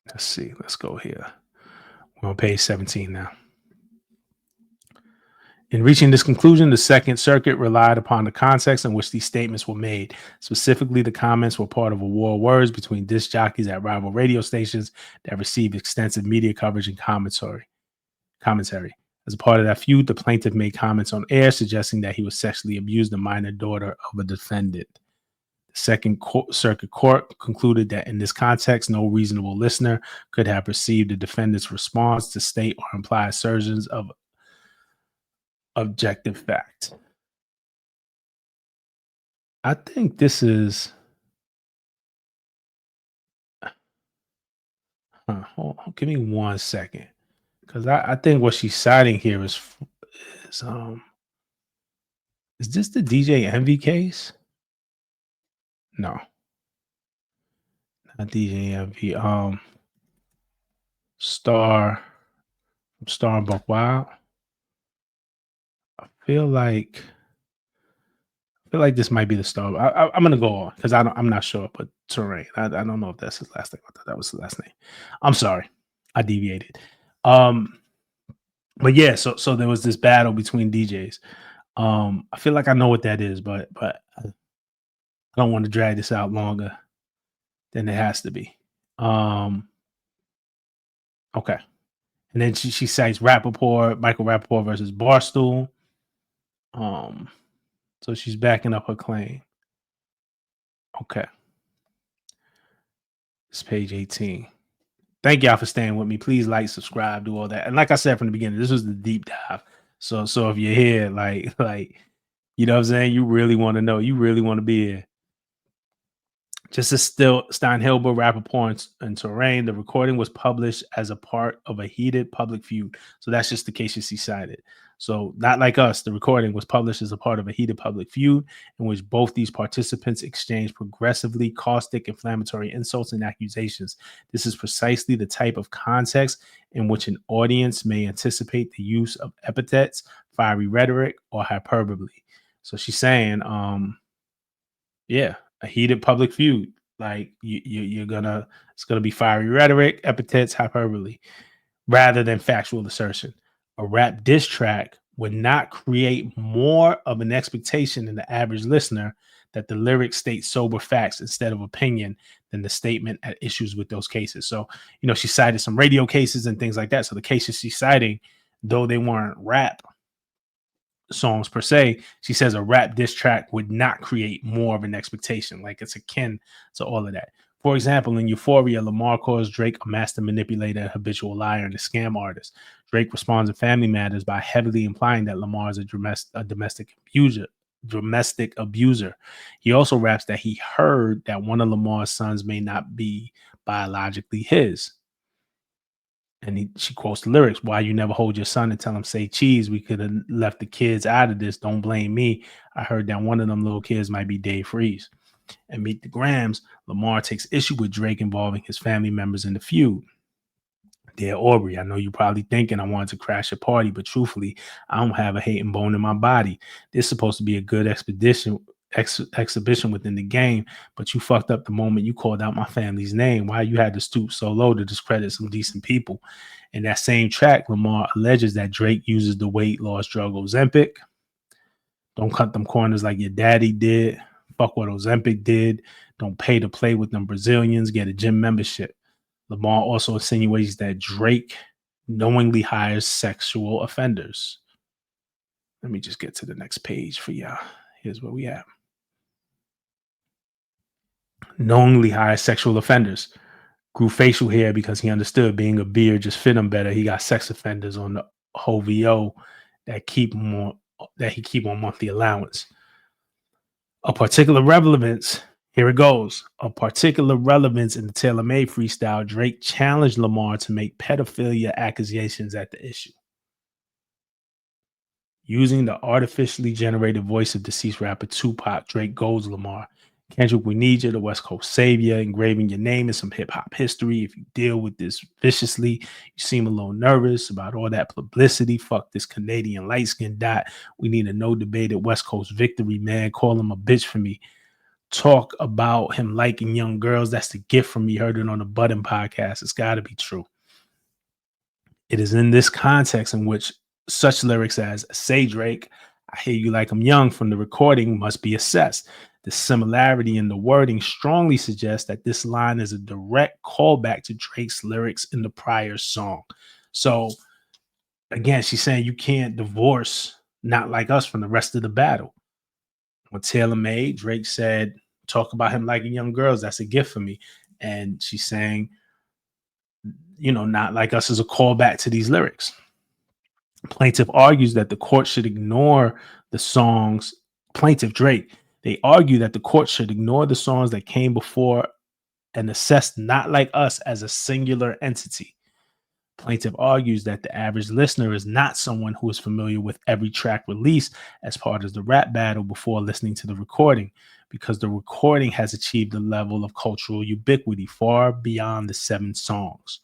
Let's see. Let's go here. We're on page 17 now. In reaching this conclusion, the Second Circuit relied upon the context in which these statements were made. Specifically, the comments were part of a war of words between disc jockeys at rival radio stations that received extensive media coverage and commentary. As a part of that feud, the plaintiff made comments on air suggesting that he was sexually abused the minor daughter of a defendant. The Second Circuit Court concluded that in this context, no reasonable listener could have perceived the defendant's response to state or imply assertions of objective fact. I think this is. Give me 1 second, because I think what she's citing here is this the DJ Envy case? No, not DJ Envy. Star and Buck Wild. I feel like this might be the Star. I'm gonna go on because I'm not sure, but Terrain. I don't know if that's his last name. I thought that was his last name. I'm sorry, I deviated. But yeah, so there was this battle between DJs. I feel like I know what that is, but I don't want to drag this out longer than it has to be. Okay. And then she cites Michael Rappaport versus Barstool. So she's backing up her claim. Okay. It's page 18. Thank y'all for staying with me. Please like, subscribe, do all that. And like I said from the beginning, this was the deep dive. So if you're here, like, you know what I'm saying? You really want to know. You really want to be here. Just as still Steinhelber, Rappaport, and Terrain, the recording was published as a part of a heated public feud. So that's just the case she cited. So not like us, the recording was published as a part of a heated public feud in which both these participants exchanged progressively caustic, inflammatory insults and accusations. This is precisely the type of context in which an audience may anticipate the use of epithets, fiery rhetoric, or hyperbole. So she's saying, yeah, a heated public feud. Like it's gonna be fiery rhetoric, epithets, hyperbole, rather than factual assertion. A rap diss track would not create more of an expectation in the average listener that the lyrics state sober facts instead of opinion than the statement at issues with those cases. So, she cited some radio cases and things like that. So the cases she's citing, though they weren't rap songs per se, she says a rap diss track would not create more of an expectation. Like it's akin to all of that. For example, in Euphoria, Lamar calls Drake a master manipulator, a habitual liar, and a scam artist. Drake responds in Family Matters by heavily implying that Lamar is a domestic abuser. He also raps that he heard that one of Lamar's sons may not be biologically his. And she quotes the lyrics, "Why you never hold your son and tell him say cheese? We could have left the kids out of this. Don't blame me. I heard that one of them little kids might be Dave Freeze." And Meet the Grams, Lamar takes issue with Drake involving his family members in the feud. Dear Aubrey, I know you're probably thinking I wanted to crash a party, but truthfully, I don't have a hating bone in my body. This is supposed to be a good exhibition within the game, but you fucked up the moment you called out my family's name. Why you had to stoop so low to discredit some decent people? In that same track, Lamar alleges that Drake uses the weight loss drug Ozempic. Don't cut them corners like your daddy did. Fuck what Ozempic did. Don't pay to play with them Brazilians. Get a gym membership. Lamar also insinuates that Drake knowingly hires sexual offenders. Let me just get to the next page for y'all. Here's where we at. Knowingly hires sexual offenders. Grew facial hair because he understood being a beard just fit him better. He got sex offenders on the OVO that he keep on monthly allowance. A particular relevance. Here it goes. A particular relevance in the Taylor Made freestyle, Drake challenged Lamar to make pedophilia accusations at the issue. Using the artificially generated voice of deceased rapper Tupac, Drake goads Lamar. Kendrick, we need you, the West Coast savior, engraving your name in some hip hop history. If you deal with this viciously, you seem a little nervous about all that publicity. Fuck this Canadian light skin dot. We need a no debated West Coast victory, man. Call him a bitch for me. Talk about him liking young girls. That's the gift from me. Heard it on the Button podcast. It's got to be true. It is in this context in which such lyrics as "Say Drake, I hear you like I'm young" from the recording must be assessed. The similarity in the wording strongly suggests that this line is a direct callback to Drake's lyrics in the prior song. So again, she's saying you can't divorce Not Like Us from the rest of the battle. When Taylor Made, Drake said, talk about him liking young girls. That's a gift for me. And she's saying, Not Like Us is a callback to these lyrics. Plaintiff argues that the court should ignore the songs. Plaintiff Drake, they argue that the court should ignore the songs that came before and assess Not Like Us as a singular entity. Plaintiff argues that the average listener is not someone who is familiar with every track released as part of the rap battle before listening to the recording, because the recording has achieved a level of cultural ubiquity far beyond the 7 songs.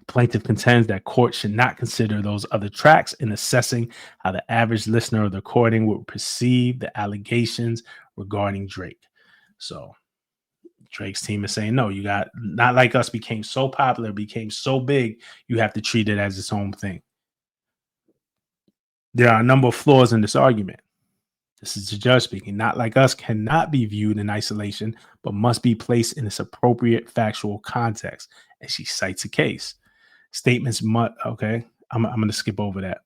Plaintiff contends that courts should not consider those other tracks in assessing how the average listener of the recording would perceive the allegations regarding Drake. So Drake's team is saying, no, you got Not Like Us became so popular, became so big, you have to treat it as its own thing. There are a number of flaws in this argument. This is the judge speaking. Not Like Us cannot be viewed in isolation, but must be placed in its appropriate factual context. And she cites a case. Statements must, okay, I'm going to skip over that.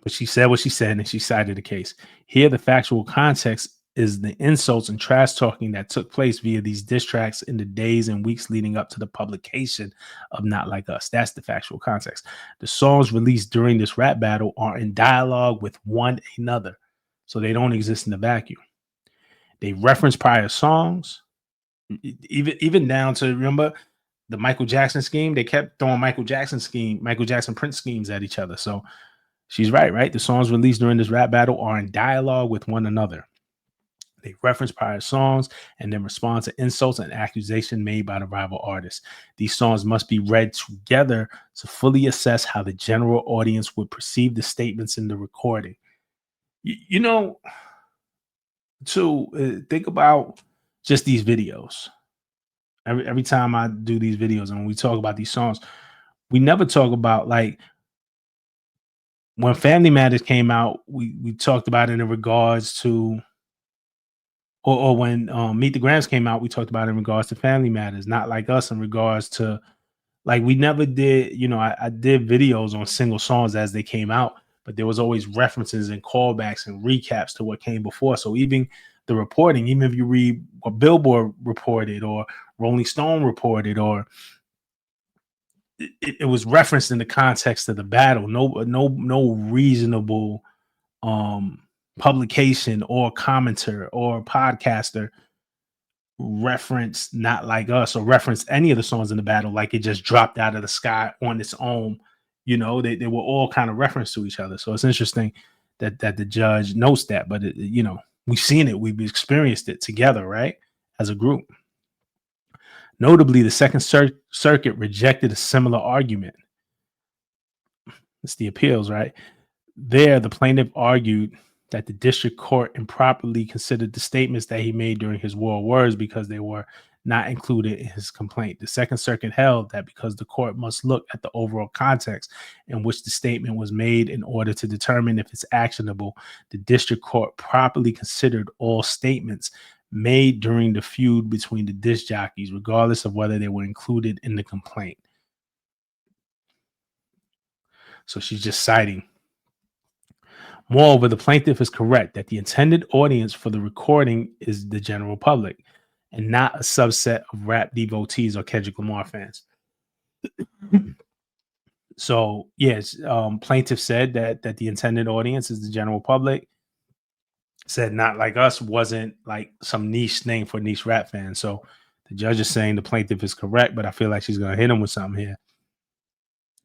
But she said what she said, and she cited a case. Here, the factual context is the insults and trash talking that took place via these diss tracks in the days and weeks leading up to the publication of Not Like Us. That's the factual context. The songs released during this rap battle are in dialogue with one another, so they don't exist in a vacuum. They reference prior songs, even down to, remember the Michael Jackson scheme? They kept throwing Michael Jackson Prince schemes at each other. So she's right? The songs released during this rap battle are in dialogue with one another. They reference prior songs and then respond to insults and accusations made by the rival artists. These songs must be read together to fully assess how the general audience would perceive the statements in the recording. Think about just these videos. Every time I do these videos and when we talk about these songs, we never talk about, like, when Family Matters came out, we talked about it in regards to, or when Meet the Grams came out, we talked about it in regards to Family Matters. Not Like Us in regards to, like, we never did, I did videos on single songs as they came out, but there was always references and callbacks and recaps to what came before. So even the reporting, even if you read what Billboard reported or Rolling Stone reported, or it was referenced in the context of the battle. No reasonable publication or commenter or podcaster reference Not Like Us or reference any of the songs in the battle like it just dropped out of the sky on its own. They were all kind of referenced to each other. So it's interesting that the judge notes that, but We've seen it. We've experienced it together, right? As a group. Notably, the Second Circuit rejected a similar argument. It's the appeals, right? There, the plaintiff argued that the district court improperly considered the statements that he made during his war words because they were not included in his complaint. The Second Circuit held that because the court must look at the overall context in which the statement was made in order to determine if it's actionable, the district court properly considered all statements made during the feud between the disc jockeys, regardless of whether they were included in the complaint. So she's just citing. Moreover, the plaintiff is correct that the intended audience for the recording is the general public and not a subset of rap devotees or Kendrick Lamar fans. So, yes, plaintiff said that the intended audience is the general public. Said Not Like Us wasn't like some niche name for niche rap fans. So the judge is saying the plaintiff is correct, but I feel like she's going to hit him with something here.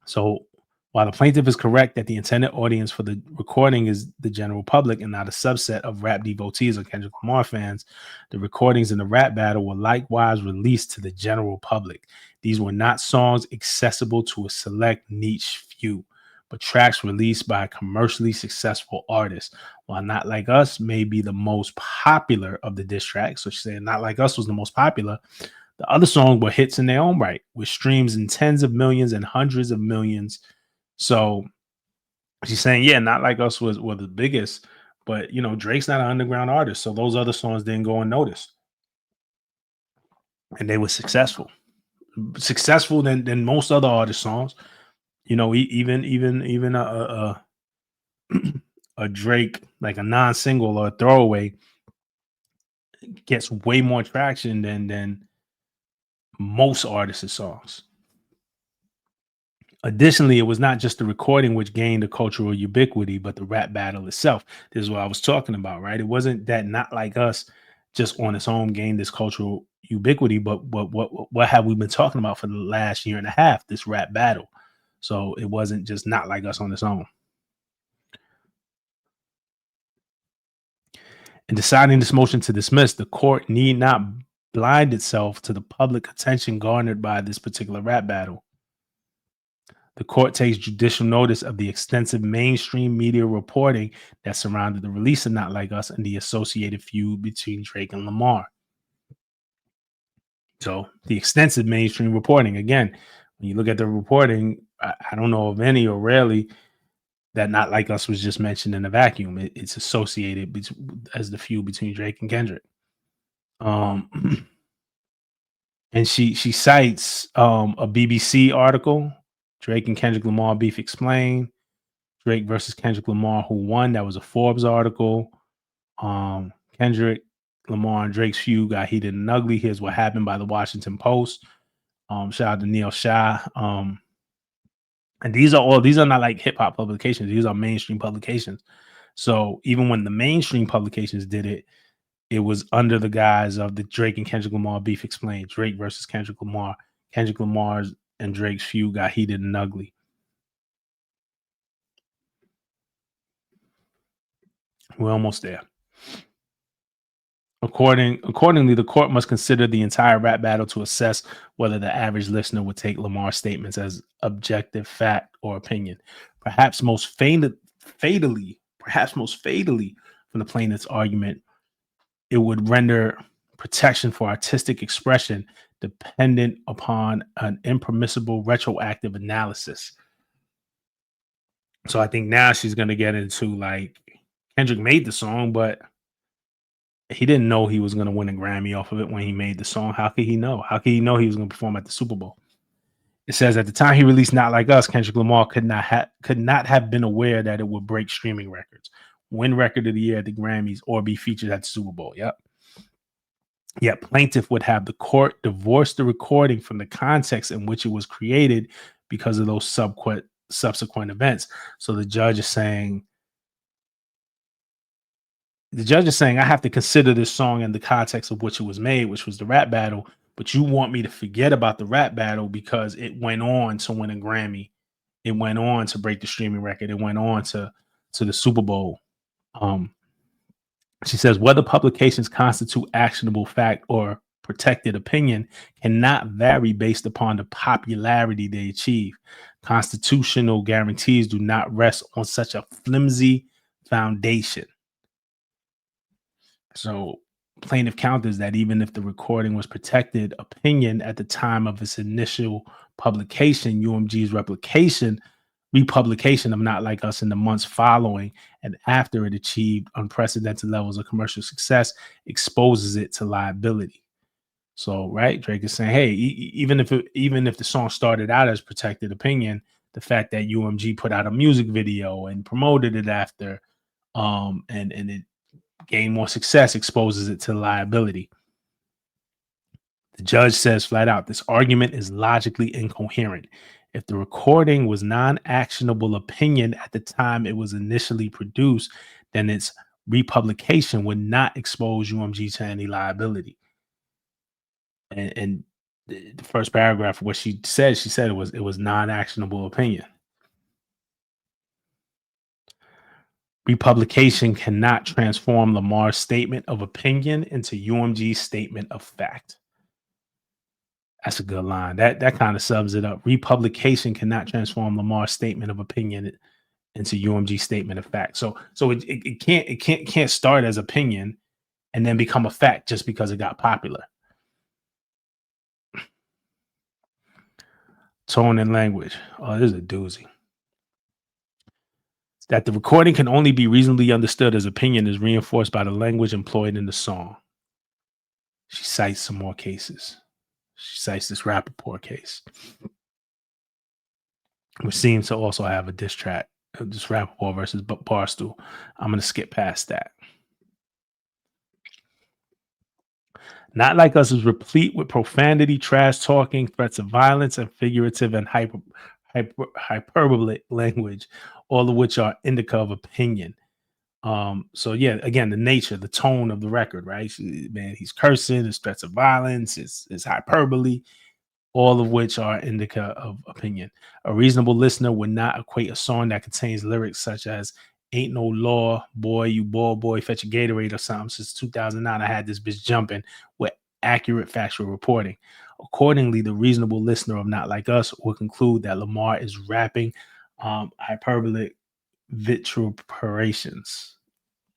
So while the plaintiff is correct that the intended audience for the recording is the general public and not a subset of rap devotees or Kendrick Lamar fans, the recordings in the rap battle were likewise released to the general public. These were not songs accessible to a select niche few, but tracks released by a commercially successful artist. While Not Like Us may be the most popular of the diss tracks, so she's saying Not Like Us was the most popular, the other songs were hits in their own right, with streams in tens of millions and hundreds of millions. So she's saying, yeah, Not Like Us was the biggest, but Drake's not an underground artist, so those other songs didn't go unnoticed, and they were successful than most other artist songs. Even a Drake, like a non-single or a throwaway, gets way more traction than most artists' songs. Additionally, it was not just the recording which gained a cultural ubiquity, but the rap battle itself. This is what I was talking about, right? It wasn't that Not Like Us just on its own gained this cultural ubiquity, but what have we been talking about for the last year and a half? This rap battle. So it wasn't just Not Like Us on its own. In deciding this motion to dismiss, the court need not blind itself to the public attention garnered by this particular rap battle. The court takes judicial notice of the extensive mainstream media reporting that surrounded the release of Not Like Us and the associated feud between Drake and Lamar. So the extensive mainstream reporting, again, when you look at the reporting, I don't know of any or rarely that Not Like Us was just mentioned in a vacuum. It's associated as the feud between Drake and Kendrick. And she cites a BBC article, Drake and Kendrick Lamar Beef Explained, Drake versus Kendrick Lamar, who won. That was a Forbes article. Kendrick Lamar and Drake's feud got heated and ugly. Here's what happened by the Washington Post. Shout out to Neil Shah. And these are not like hip hop publications. These are mainstream publications. So even when the mainstream publications did it, it was under the guise of the Drake and Kendrick Lamar Beef Explained, Drake versus Kendrick Lamar. Kendrick Lamar's and Drake's feud got heated and ugly. We're almost there. Accordingly, the court must consider the entire rap battle to assess whether the average listener would take Lamar's statements as objective fact or opinion. Perhaps most fatally from the plaintiff's argument, it would render protection for artistic expression dependent upon an impermissible retroactive analysis. So I think now she's going to get into like Kendrick made the song, but he didn't know he was going to win a Grammy off of it when he made the song. How could he know? How could he know he was going to perform at the Super Bowl? It says at the time he released Not Like Us, Kendrick Lamar could not have been aware that it would break streaming records, win record of the year at the Grammys, or be featured at the Super Bowl. Yep. Yet plaintiff would have the court divorce the recording from the context in which it was created because of those subsequent events. So the judge is saying, I have to consider this song in the context of which it was made, which was the rap battle. But you want me to forget about the rap battle because it went on to win a Grammy. It went on to break the streaming record. It went on to the Super Bowl. She says whether publications constitute actionable fact or protected opinion cannot vary based upon the popularity they achieve. Constitutional guarantees do not rest on such a flimsy foundation. So, plaintiff counters that even if the recording was protected opinion at the time of its initial publication, UMG's republication of Not Like Us in the months following and after it achieved unprecedented levels of commercial success exposes it to liability. So, right, Drake is saying, hey, even if the song started out as protected opinion, the fact that UMG put out a music video and promoted it after, and it gained more success exposes it to liability. The judge says flat out, this argument is logically incoherent. If the recording was non-actionable opinion at the time it was initially produced, then its republication would not expose UMG to any liability. And the first paragraph, what she said it was non-actionable opinion. Republication cannot transform Lamar's statement of opinion into UMG's statement of fact. That's a good line. That kind of sums it up. Republication cannot transform Lamar's statement of opinion into UMG's statement of fact. So it can't start as opinion and then become a fact just because it got popular. Tone and language. Oh, this is a doozy. That the recording can only be reasonably understood as opinion is reinforced by the language employed in the song. She cites some more cases. She cites this Rappaport case, which seems to also have a diss track, this Rappaport versus Barstool. I'm going to skip past that. Not Like Us is replete with profanity, trash talking, threats of violence, and figurative and hyperbolic language, all of which are indica of opinion. So yeah, again, the nature, the tone of the record, right? Man, he's cursing, his threats of violence, his hyperbole, all of which are indica of opinion. A reasonable listener would not equate a song that contains lyrics such as "Ain't no law, boy, you ball boy, fetch a Gatorade" or something. Since 2009, I had this bitch jumping with accurate factual reporting. Accordingly, the reasonable listener of Not Like Us will conclude that Lamar is rapping hyperbolic vituperations.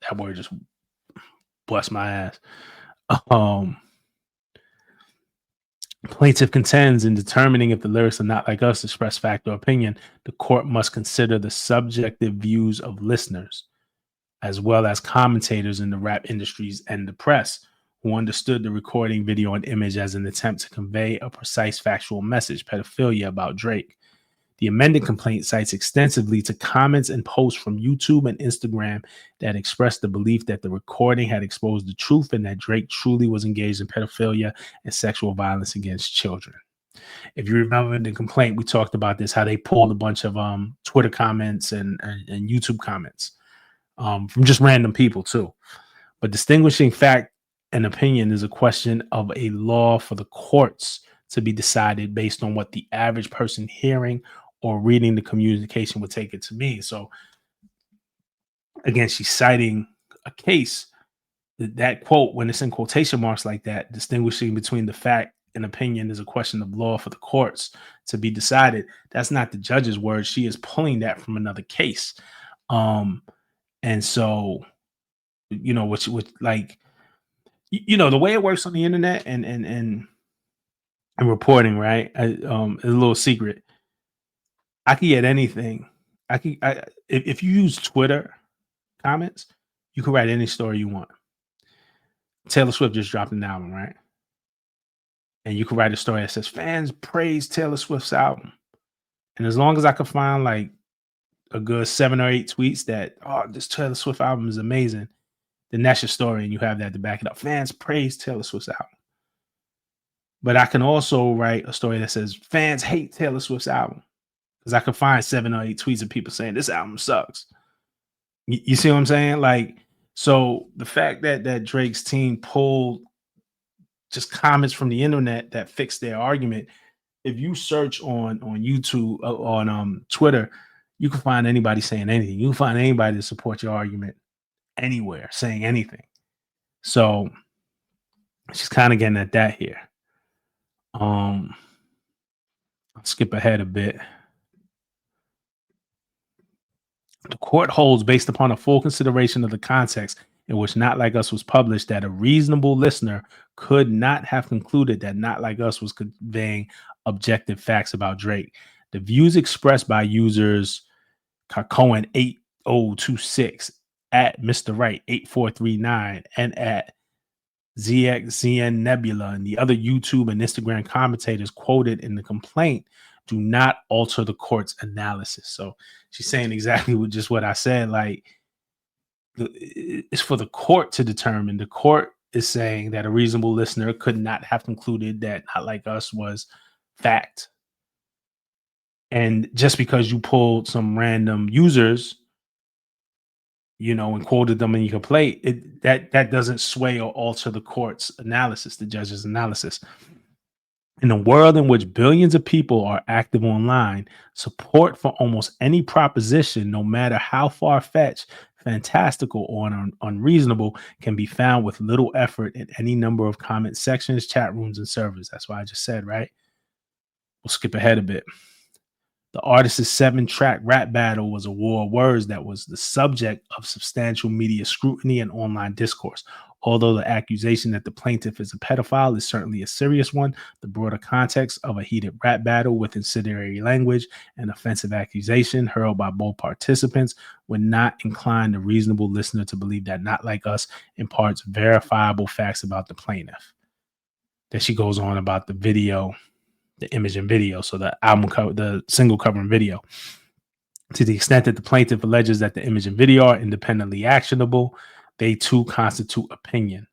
That word just bust my ass. Plaintiff contends in determining if the lyrics are not like us express fact or opinion, the court must consider the subjective views of listeners, as well as commentators in the rap industries and the press, who understood the recording, video, and image as an attempt to convey a precise factual message, pedophilia, about Drake. The amended complaint cites extensively to comments and posts from YouTube and Instagram that expressed the belief that the recording had exposed the truth and that Drake truly was engaged in pedophilia and sexual violence against children. If you remember in the complaint, we talked about this, how they pulled a bunch of Twitter comments and YouTube comments from just random people too. But distinguishing fact and opinion is a question of a law for the courts to be decided based on what the average person hearing or reading the communication would take it to mean. So again, she's citing a case that quote, when it's in quotation marks like that, distinguishing between the fact and opinion is a question of law for the courts to be decided. That's not the judge's word. She is pulling that from another case. And so, which like, the way it works on the internet and reporting, right? Is a little secret. I can get anything. If you use Twitter comments, you can write any story you want. Taylor Swift just dropped an album, right? And you can write a story that says fans praise Taylor Swift's album. And as long as I can find like a good 7 or 8 tweets that, oh, this Taylor Swift album is amazing, then that's your story and you have that to back it up. Fans praise Taylor Swift's album. But I can also write a story that says fans hate Taylor Swift's album, because I can find 7 or 8 tweets of people saying this album sucks. You see what I'm saying? Like, so the fact that Drake's team pulled just comments from the internet that fixed their argument. If you search on YouTube, on Twitter, you can find anybody saying anything. You can find anybody to support your argument anywhere saying anything. So she's kind of getting at that here. I'll skip ahead a bit. The court holds, based upon a full consideration of the context in which Not Like Us was published, that a reasonable listener could not have concluded that Not Like Us was conveying objective facts about Drake. The views expressed by users Kakoan 8026, at Mr. Wright 8439, and at ZXZN Nebula and the other YouTube and Instagram commentators quoted in the complaint do not alter the court's analysis. So she's saying exactly what I said. Like, it's for the court to determine. The court is saying that a reasonable listener could not have concluded that Not Like Us was fact. And just because you pulled some random users, and quoted them in your complaint, that doesn't sway or alter the court's analysis, the judge's analysis. In a world in which billions of people are active online, support for almost any proposition, no matter how far-fetched, fantastical, or unreasonable, can be found with little effort in any number of comment sections, chat rooms, and servers. That's what I just said, right? We'll skip ahead a bit. The artist's 7-track rap battle was a war of words that was the subject of substantial media scrutiny and online discourse. Although the accusation that the plaintiff is a pedophile is certainly a serious one, the broader context of a heated rap battle with incendiary language and offensive accusation hurled by both participants would not incline the reasonable listener to believe that Not Like Us imparts verifiable facts about the plaintiff. Then she goes on about the video, the image and video, so the album cover, the single cover and video. To the extent that the plaintiff alleges that the image and video are independently actionable, they too constitute opinion.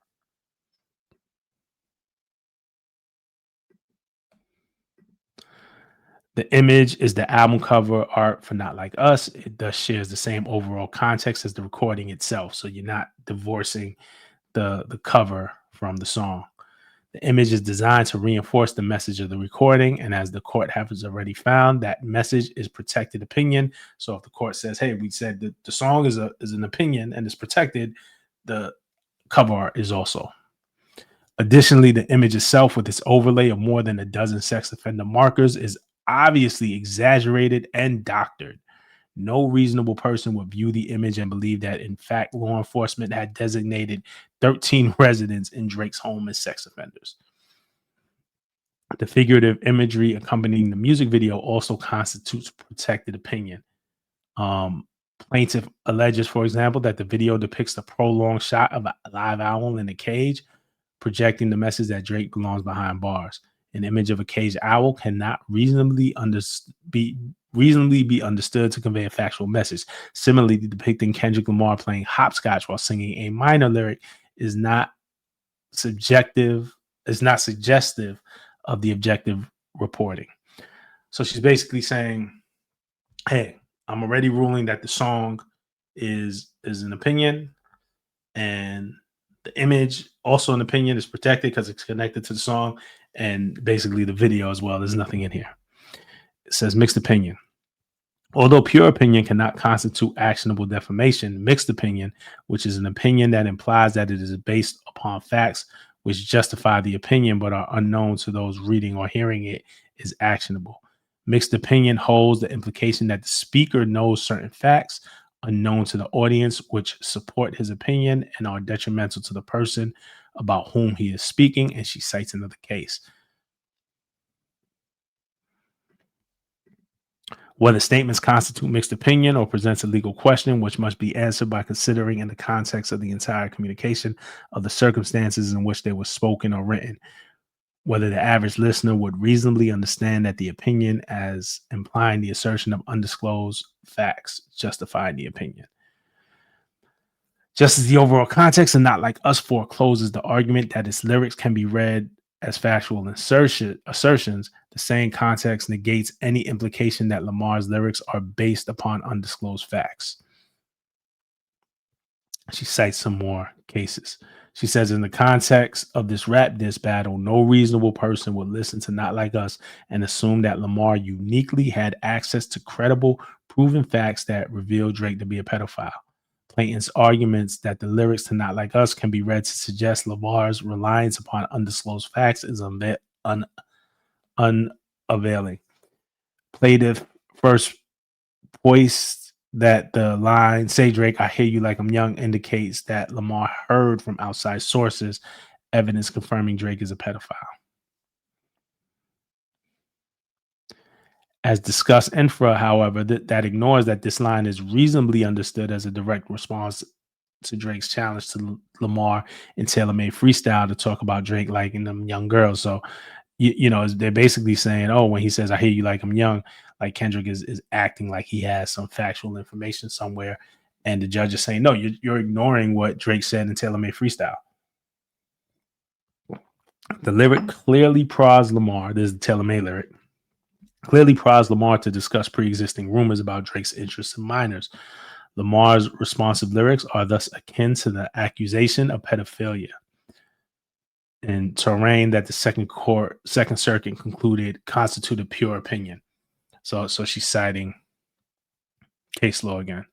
The image is the album cover art for Not Like Us. It thus shares the same overall context as the recording itself, so you're not divorcing the cover from the song. The image is designed to reinforce the message of the recording, and as the court has already found, that message is protected opinion. So if the court says, hey, we said that the song is an opinion and is protected, the cover art is also. Additionally, the image itself, with its overlay of more than a dozen sex offender markers, is obviously exaggerated and doctored. No reasonable person would view the image and believe that, in fact, law enforcement had designated 13 residents in Drake's home as sex offenders. The figurative imagery accompanying the music video also constitutes protected opinion. Plaintiff alleges, for example, that the video depicts the prolonged shot of a live owl in a cage, projecting the message that Drake belongs behind bars. An image of a caged owl cannot reasonably be understood to convey a factual message. Similarly, depicting Kendrick Lamar playing hopscotch while singing a minor lyric is not suggestive of the objective reporting. So she's basically saying, hey, I'm already ruling that the song is an opinion, and the image, also an opinion, is protected because it's connected to the song, and basically the video as well. There's nothing in here. It says mixed opinion. Although pure opinion cannot constitute actionable defamation, mixed opinion, which is an opinion that implies that it is based upon facts which justify the opinion but are unknown to those reading or hearing it, is actionable. Mixed opinion holds the implication that the speaker knows certain facts unknown to the audience which support his opinion and are detrimental to the person about whom he is speaking, and she cites another case. Whether statements constitute mixed opinion or presents a legal question, which must be answered by considering in the context of the entire communication of the circumstances in which they were spoken or written, whether the average listener would reasonably understand that the opinion as implying the assertion of undisclosed facts justify the opinion. Just as the overall context and Not Like Us forecloses the argument that its lyrics can be read as factual assertions, the same context negates any implication that Lamar's lyrics are based upon undisclosed facts. She cites some more cases. She says, in the context of this rap diss battle, no reasonable person would listen to Not Like Us and assume that Lamar uniquely had access to credible, proven facts that reveal Drake to be a pedophile. Plaintiff's arguments that the lyrics to Not Like Us can be read to suggest Lamar's reliance upon undisclosed facts is unavailing. Plaintiff first voiced that the line, "Say Drake, I hear you like I'm young," indicates that Lamar heard from outside sources evidence confirming Drake is a pedophile. As discussed infra, however, that ignores that this line is reasonably understood as a direct response to Drake's challenge to Lamar in Taylor Made Freestyle to talk about Drake liking them young girls. So, they're basically saying, oh, when he says, "I hear you like I'm young," like Kendrick is acting like he has some factual information somewhere. And the judge is saying, no, you're ignoring what Drake said in Taylor Made Freestyle. The lyric clearly prods Lamar. This is the Taylor Made lyric. Clearly prods Lamar to discuss pre-existing rumors about Drake's interest in minors. Lamar's responsive lyrics are thus akin to the accusation of pedophilia, in terrain that the Second Circuit concluded constituted pure opinion. So she's citing case law again.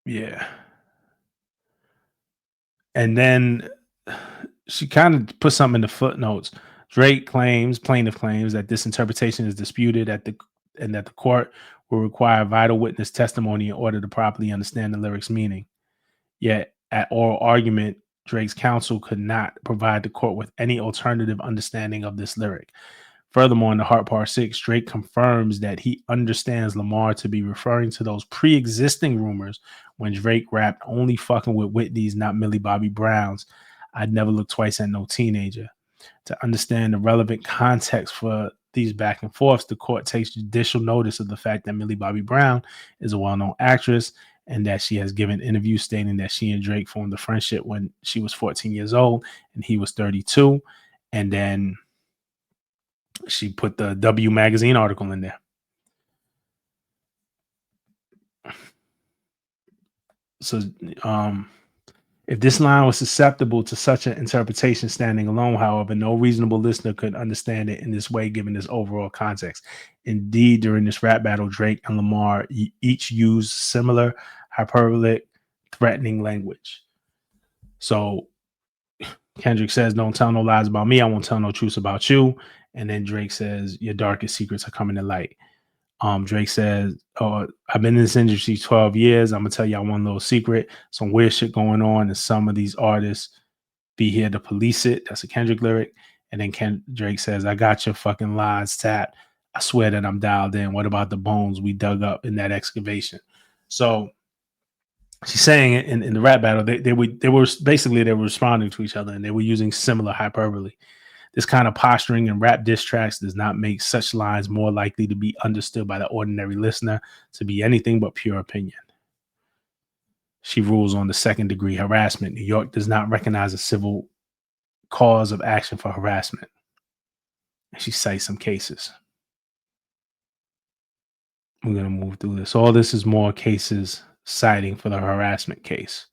Yeah. And then she kind of put something in the footnotes. Plaintiff claims that this interpretation is disputed and that the court will require vital witness testimony in order to properly understand the lyrics' meaning. Yet, at oral argument, Drake's counsel could not provide the court with any alternative understanding of this lyric. Furthermore, in the Heart Part 6, Drake confirms that he understands Lamar to be referring to those pre-existing rumors when Drake rapped, "Only fucking with Whitney's, not Millie Bobby Brown's. I'd never look twice at no teenager." To understand the relevant context for these back and forths, the court takes judicial notice of the fact that Millie Bobby Brown is a well-known actress and that she has given interviews stating that she and Drake formed a friendship when she was 14 years old and he was 32. And then she put the W Magazine article in there. So, if this line was susceptible to such an interpretation standing alone, however, no reasonable listener could understand it in this way, given this overall context. Indeed, during this rap battle, Drake and Lamar each used similar hyperbolic, threatening language. So Kendrick says, "Don't tell no lies about me. I won't tell no truths about you." And then Drake says, "Your darkest secrets are coming to light." Drake says, "Oh, I've been in this industry 12 years. I'm gonna tell y'all one little secret. Some weird shit going on, and some of these artists be here to police it." That's a Kendrick lyric. And then Drake says, "I got your fucking lines tapped. I swear that I'm dialed in. What about the bones we dug up in that excavation?" So she's saying in the rap battle, they were responding to each other and they were using similar hyperbole. This kind of posturing in rap diss tracks does not make such lines more likely to be understood by the ordinary listener to be anything but pure opinion. She rules on the second-degree harassment. New York does not recognize a civil cause of action for harassment. She cites some cases. We're going to move through this. All this is more cases citing for the harassment case.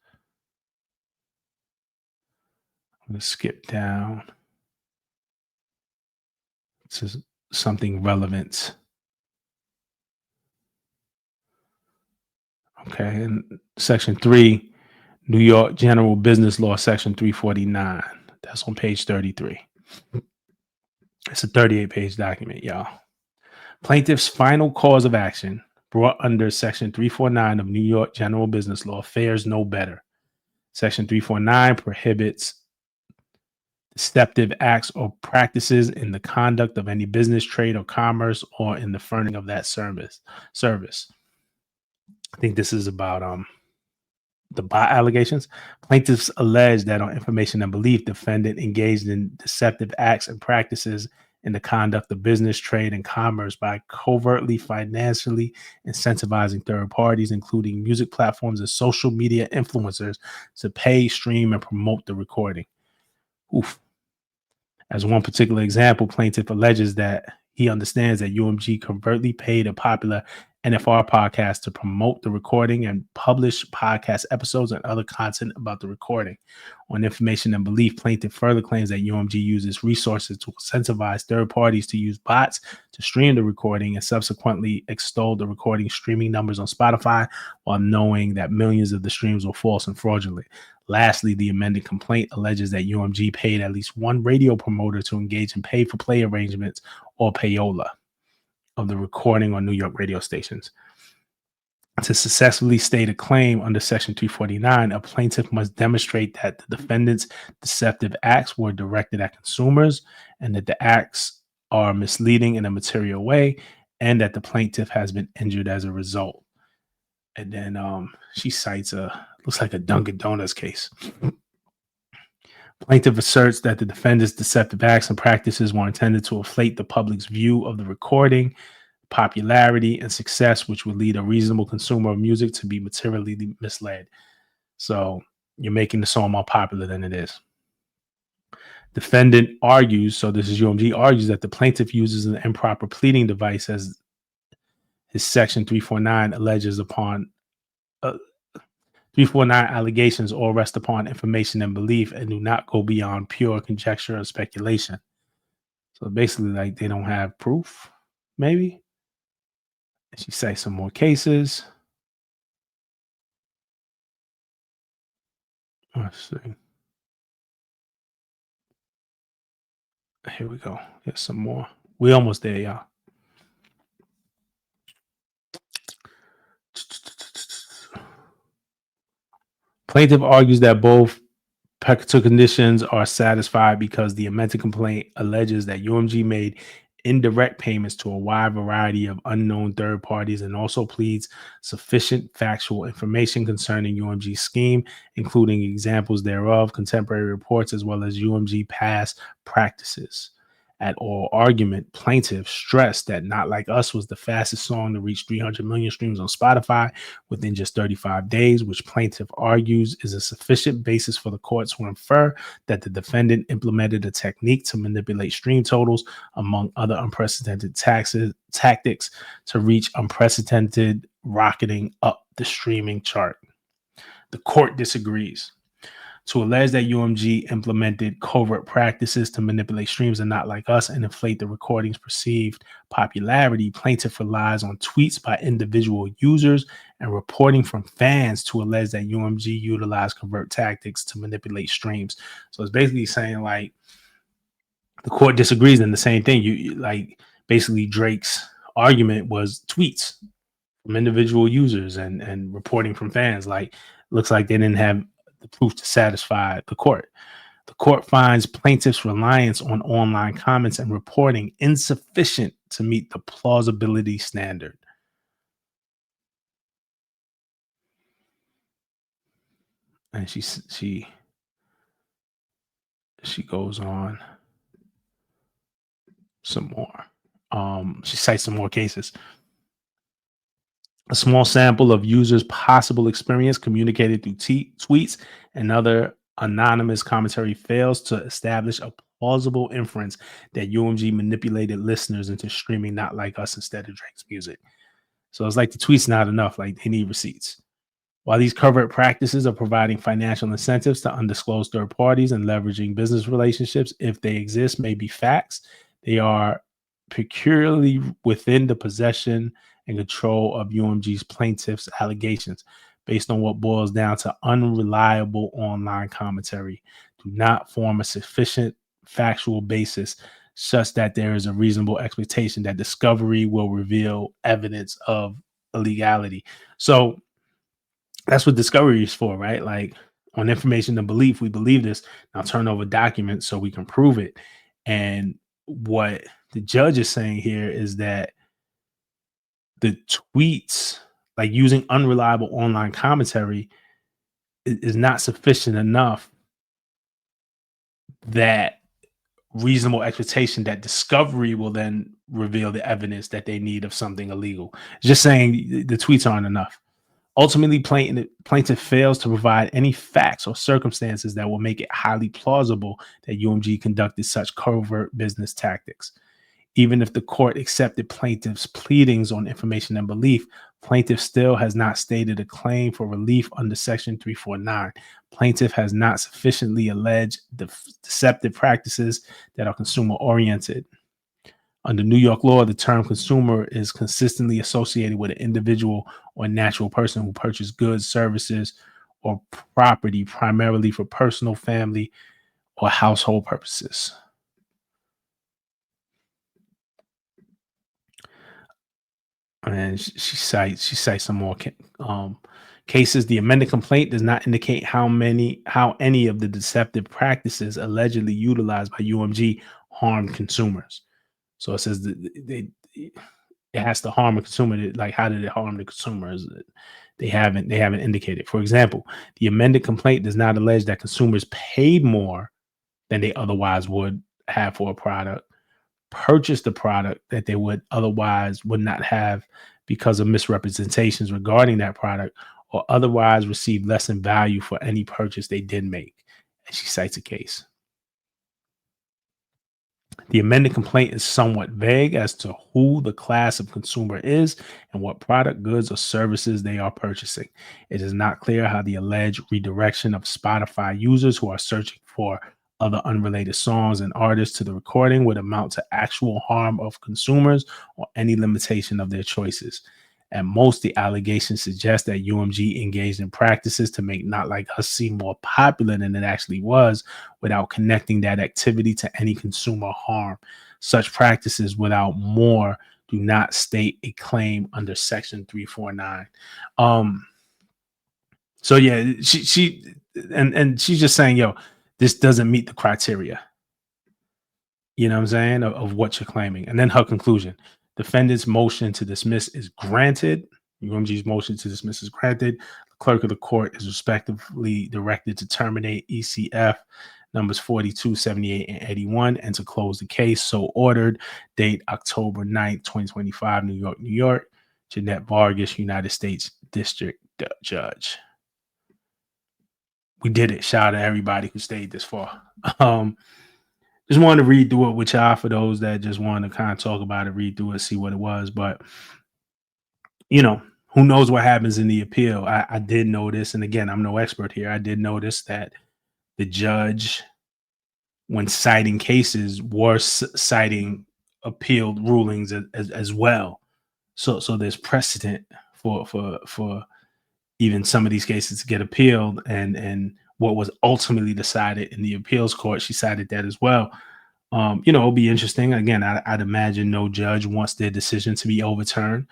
I'm going to skip down to something relevant. Okay, in Section 3, New York General Business Law, Section 349. That's on page 33. It's a 38-page document, y'all. Plaintiff's final cause of action brought under Section 349 of New York General Business Law fares no better. Section 349 prohibits deceptive acts or practices in the conduct of any business, trade, or commerce, or in the furnishing of that service. I think this is about the bot allegations. Plaintiffs allege that on information and belief, defendant engaged in deceptive acts and practices in the conduct of business, trade, and commerce by covertly financially incentivizing third parties, including music platforms and social media influencers, to pay, stream, and promote the recording. Oof. As one particular example, plaintiff alleges that he understands that UMG covertly paid a popular NFR podcast to promote the recording and publish podcast episodes and other content about the recording. On information and belief, plaintiff further claims that UMG uses resources to incentivize third parties to use bots to stream the recording and subsequently extol the recording streaming numbers on Spotify while knowing that millions of the streams were false and fraudulent. Lastly, the amended complaint alleges that UMG paid at least one radio promoter to engage in pay-for-play arrangements or payola of the recording on New York radio stations. To successfully state a claim under Section 349, a plaintiff must demonstrate that the defendant's deceptive acts were directed at consumers and that the acts are misleading in a material way and that the plaintiff has been injured as a result. And then she cites looks like a Dunkin' Donuts case. Plaintiff asserts that the defendant's deceptive acts and practices were intended to inflate the public's view of the recording, popularity, and success, which would lead a reasonable consumer of music to be materially misled. So you're making the song more popular than it is. Defendant argues, so this is UMG, argues that the plaintiff uses an improper pleading device as his Section 349 alleges upon 349 allegations all rest upon information and belief and do not go beyond pure conjecture or speculation. So basically, like, they don't have proof, maybe. She cites some more cases. Let's see. Here we go. Here's some more. We almost there, y'all. Plaintiff argues that both pecuniary conditions are satisfied because the amended complaint alleges that UMG made indirect payments to a wide variety of unknown third parties and also pleads sufficient factual information concerning UMG's scheme, including examples thereof, contemporary reports, as well as UMG past practices. At oral argument, plaintiff stressed that Not Like Us was the fastest song to reach 300 million streams on Spotify within just 35 days, which plaintiff argues is a sufficient basis for the court to infer that the defendant implemented a technique to manipulate stream totals, among other unprecedented tactics, to reach unprecedented rocketing up the streaming chart. The court disagrees. To allege that UMG implemented covert practices to manipulate streams and Not Like Us and inflate the recording's perceived popularity, plaintiff relies on tweets by individual users and reporting from fans to allege that UMG utilized covert tactics to manipulate streams. So it's basically saying, like, the court disagrees in the same thing. You like, basically Drake's argument was tweets from individual users and reporting from fans. Like, looks like they didn't have the proof to satisfy the court. The court finds plaintiff's reliance on online comments and reporting insufficient to meet the plausibility standard. And she goes on some more. She cites some more cases. A small sample of users' possible experience communicated through tweets and other anonymous commentary fails to establish a plausible inference that UMG manipulated listeners into streaming Not Like Us instead of Drake's music. So it's like the tweets not enough, like they need receipts. While these covert practices are providing financial incentives to undisclosed third parties and leveraging business relationships, if they exist, may be facts, they are peculiarly within the possession and control of UMG's plaintiff's allegations, based on what boils down to unreliable online commentary, do not form a sufficient factual basis such that there is a reasonable expectation that discovery will reveal evidence of illegality. So that's what discovery is for, right? Like, on information and belief, we believe this. Now turn over documents so we can prove it. And what the judge is saying here is that the tweets, like using unreliable online commentary, is not sufficient enough that reasonable expectation that discovery will then reveal the evidence that they need of something illegal. Just saying the tweets aren't enough. Ultimately, plaintiff fails to provide any facts or circumstances that will make it highly plausible that UMG conducted such covert business tactics. Even if the court accepted plaintiff's pleadings on information and belief, plaintiff still has not stated a claim for relief under Section 349. Plaintiff has not sufficiently alleged deceptive practices that are consumer oriented. Under New York law, the term consumer is consistently associated with an individual or natural person who purchases goods, services, or property primarily for personal, family, or household purposes. And she cites some more cases. The amended complaint does not indicate how any of the deceptive practices allegedly utilized by UMG harmed consumers. So it says that it has to harm a consumer. Like, how did it harm the consumers? They haven't indicated. For example, the amended complaint does not allege that consumers paid more than they otherwise would have for a product, purchased the product that they would not have because of misrepresentations regarding that product, or otherwise received less in value for any purchase they did make. And she cites a case. The amended complaint is somewhat vague as to who the class of consumer is and what product, goods, or services they are purchasing. It is not clear how the alleged redirection of Spotify users who are searching for other unrelated songs and artists to the recording would amount to actual harm of consumers or any limitation of their choices. At most, the allegations suggest that UMG engaged in practices to make Not Like Us seem more popular than it actually was, without connecting that activity to any consumer harm. Such practices, without more, do not state a claim under Section 349. So yeah, and she's just saying, yo, this doesn't meet the criteria. You know what I'm saying? Of what you're claiming. And then her conclusion: defendant's motion to dismiss is granted. UMG's motion to dismiss is granted. The clerk of the court is respectively directed to terminate ECF numbers 42, 78, and 81 and to close the case. So ordered. Date October 9th, 2025, New York, New York. Jeanette Vargas, United States District Judge. We did it. Shout out to everybody who stayed this far. Just wanted to read through it with y'all for those that just want to kind of talk about it, read through it, see what it was. But, you know, who knows what happens in the appeal. I did notice, and again, I'm no expert here. I did notice that the judge, when citing cases, was citing appealed rulings as well. So there's precedent for even some of these cases to get appealed, and what was ultimately decided in the appeals court, she cited that as well. It'll be interesting. Again, I'd imagine no judge wants their decision to be overturned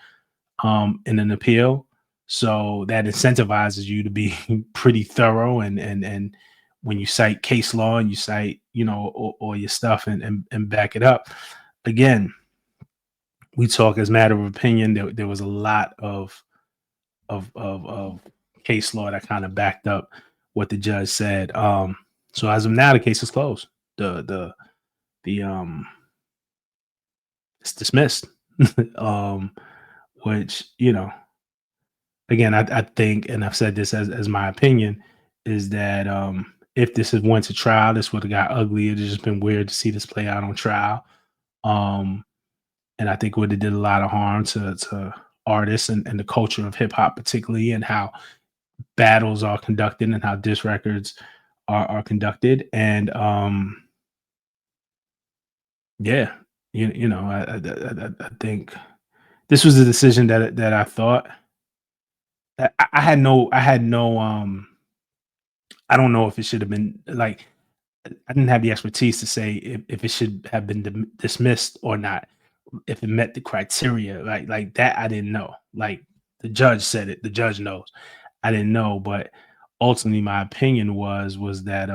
in an appeal. So that incentivizes you to be pretty thorough and when you cite case law and you cite, all your stuff and back it up. Again, we talk as matter of opinion. There was a lot of case law that kind of backed up what the judge said. So as of now, the case is closed. It's dismissed. Which, again, I think, and I've said this as my opinion, is that if this had went to trial, this would have got ugly. It's just been weird to see this play out on trial. And I think would have did a lot of harm to artists and the culture of hip hop, particularly, and how battles are conducted and how diss records are conducted. And yeah, I think this was a decision that I thought I had no I don't know if it should have been like, I didn't have the expertise to say if it should have been dismissed or not, if it met the criteria, like that. I didn't know. Like, the judge said it, the judge knows. I didn't know, but ultimately my opinion was that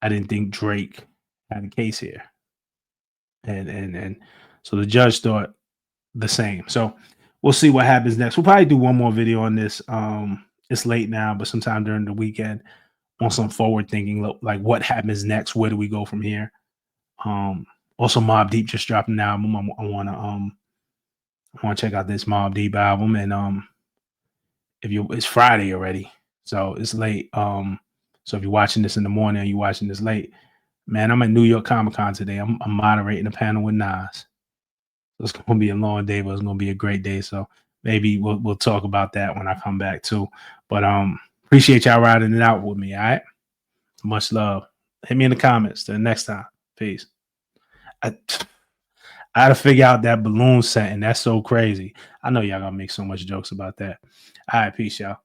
I didn't think Drake had a case here. And so the judge thought the same. So we'll see what happens next. We'll probably do one more video on this. It's late now, but sometime during the weekend, on some forward thinking, like what happens next, where do we go from here? Also, Mobb Deep just dropped an album. I want to check out this Mobb Deep album, and it's Friday already, so it's late. So if you're watching this in the morning, or you're watching this late, Man, I'm at New York Comic Con today. I'm moderating a panel with Nas. It's gonna be a long day, but it's gonna be a great day. So maybe we'll talk about that when I come back too. But appreciate y'all riding it out with me. All right. Much love. Hit me in the comments. Till next time. Peace. I had to figure out that balloon setting. That's so crazy. I know y'all gonna make so much jokes about that. All right, peace, y'all.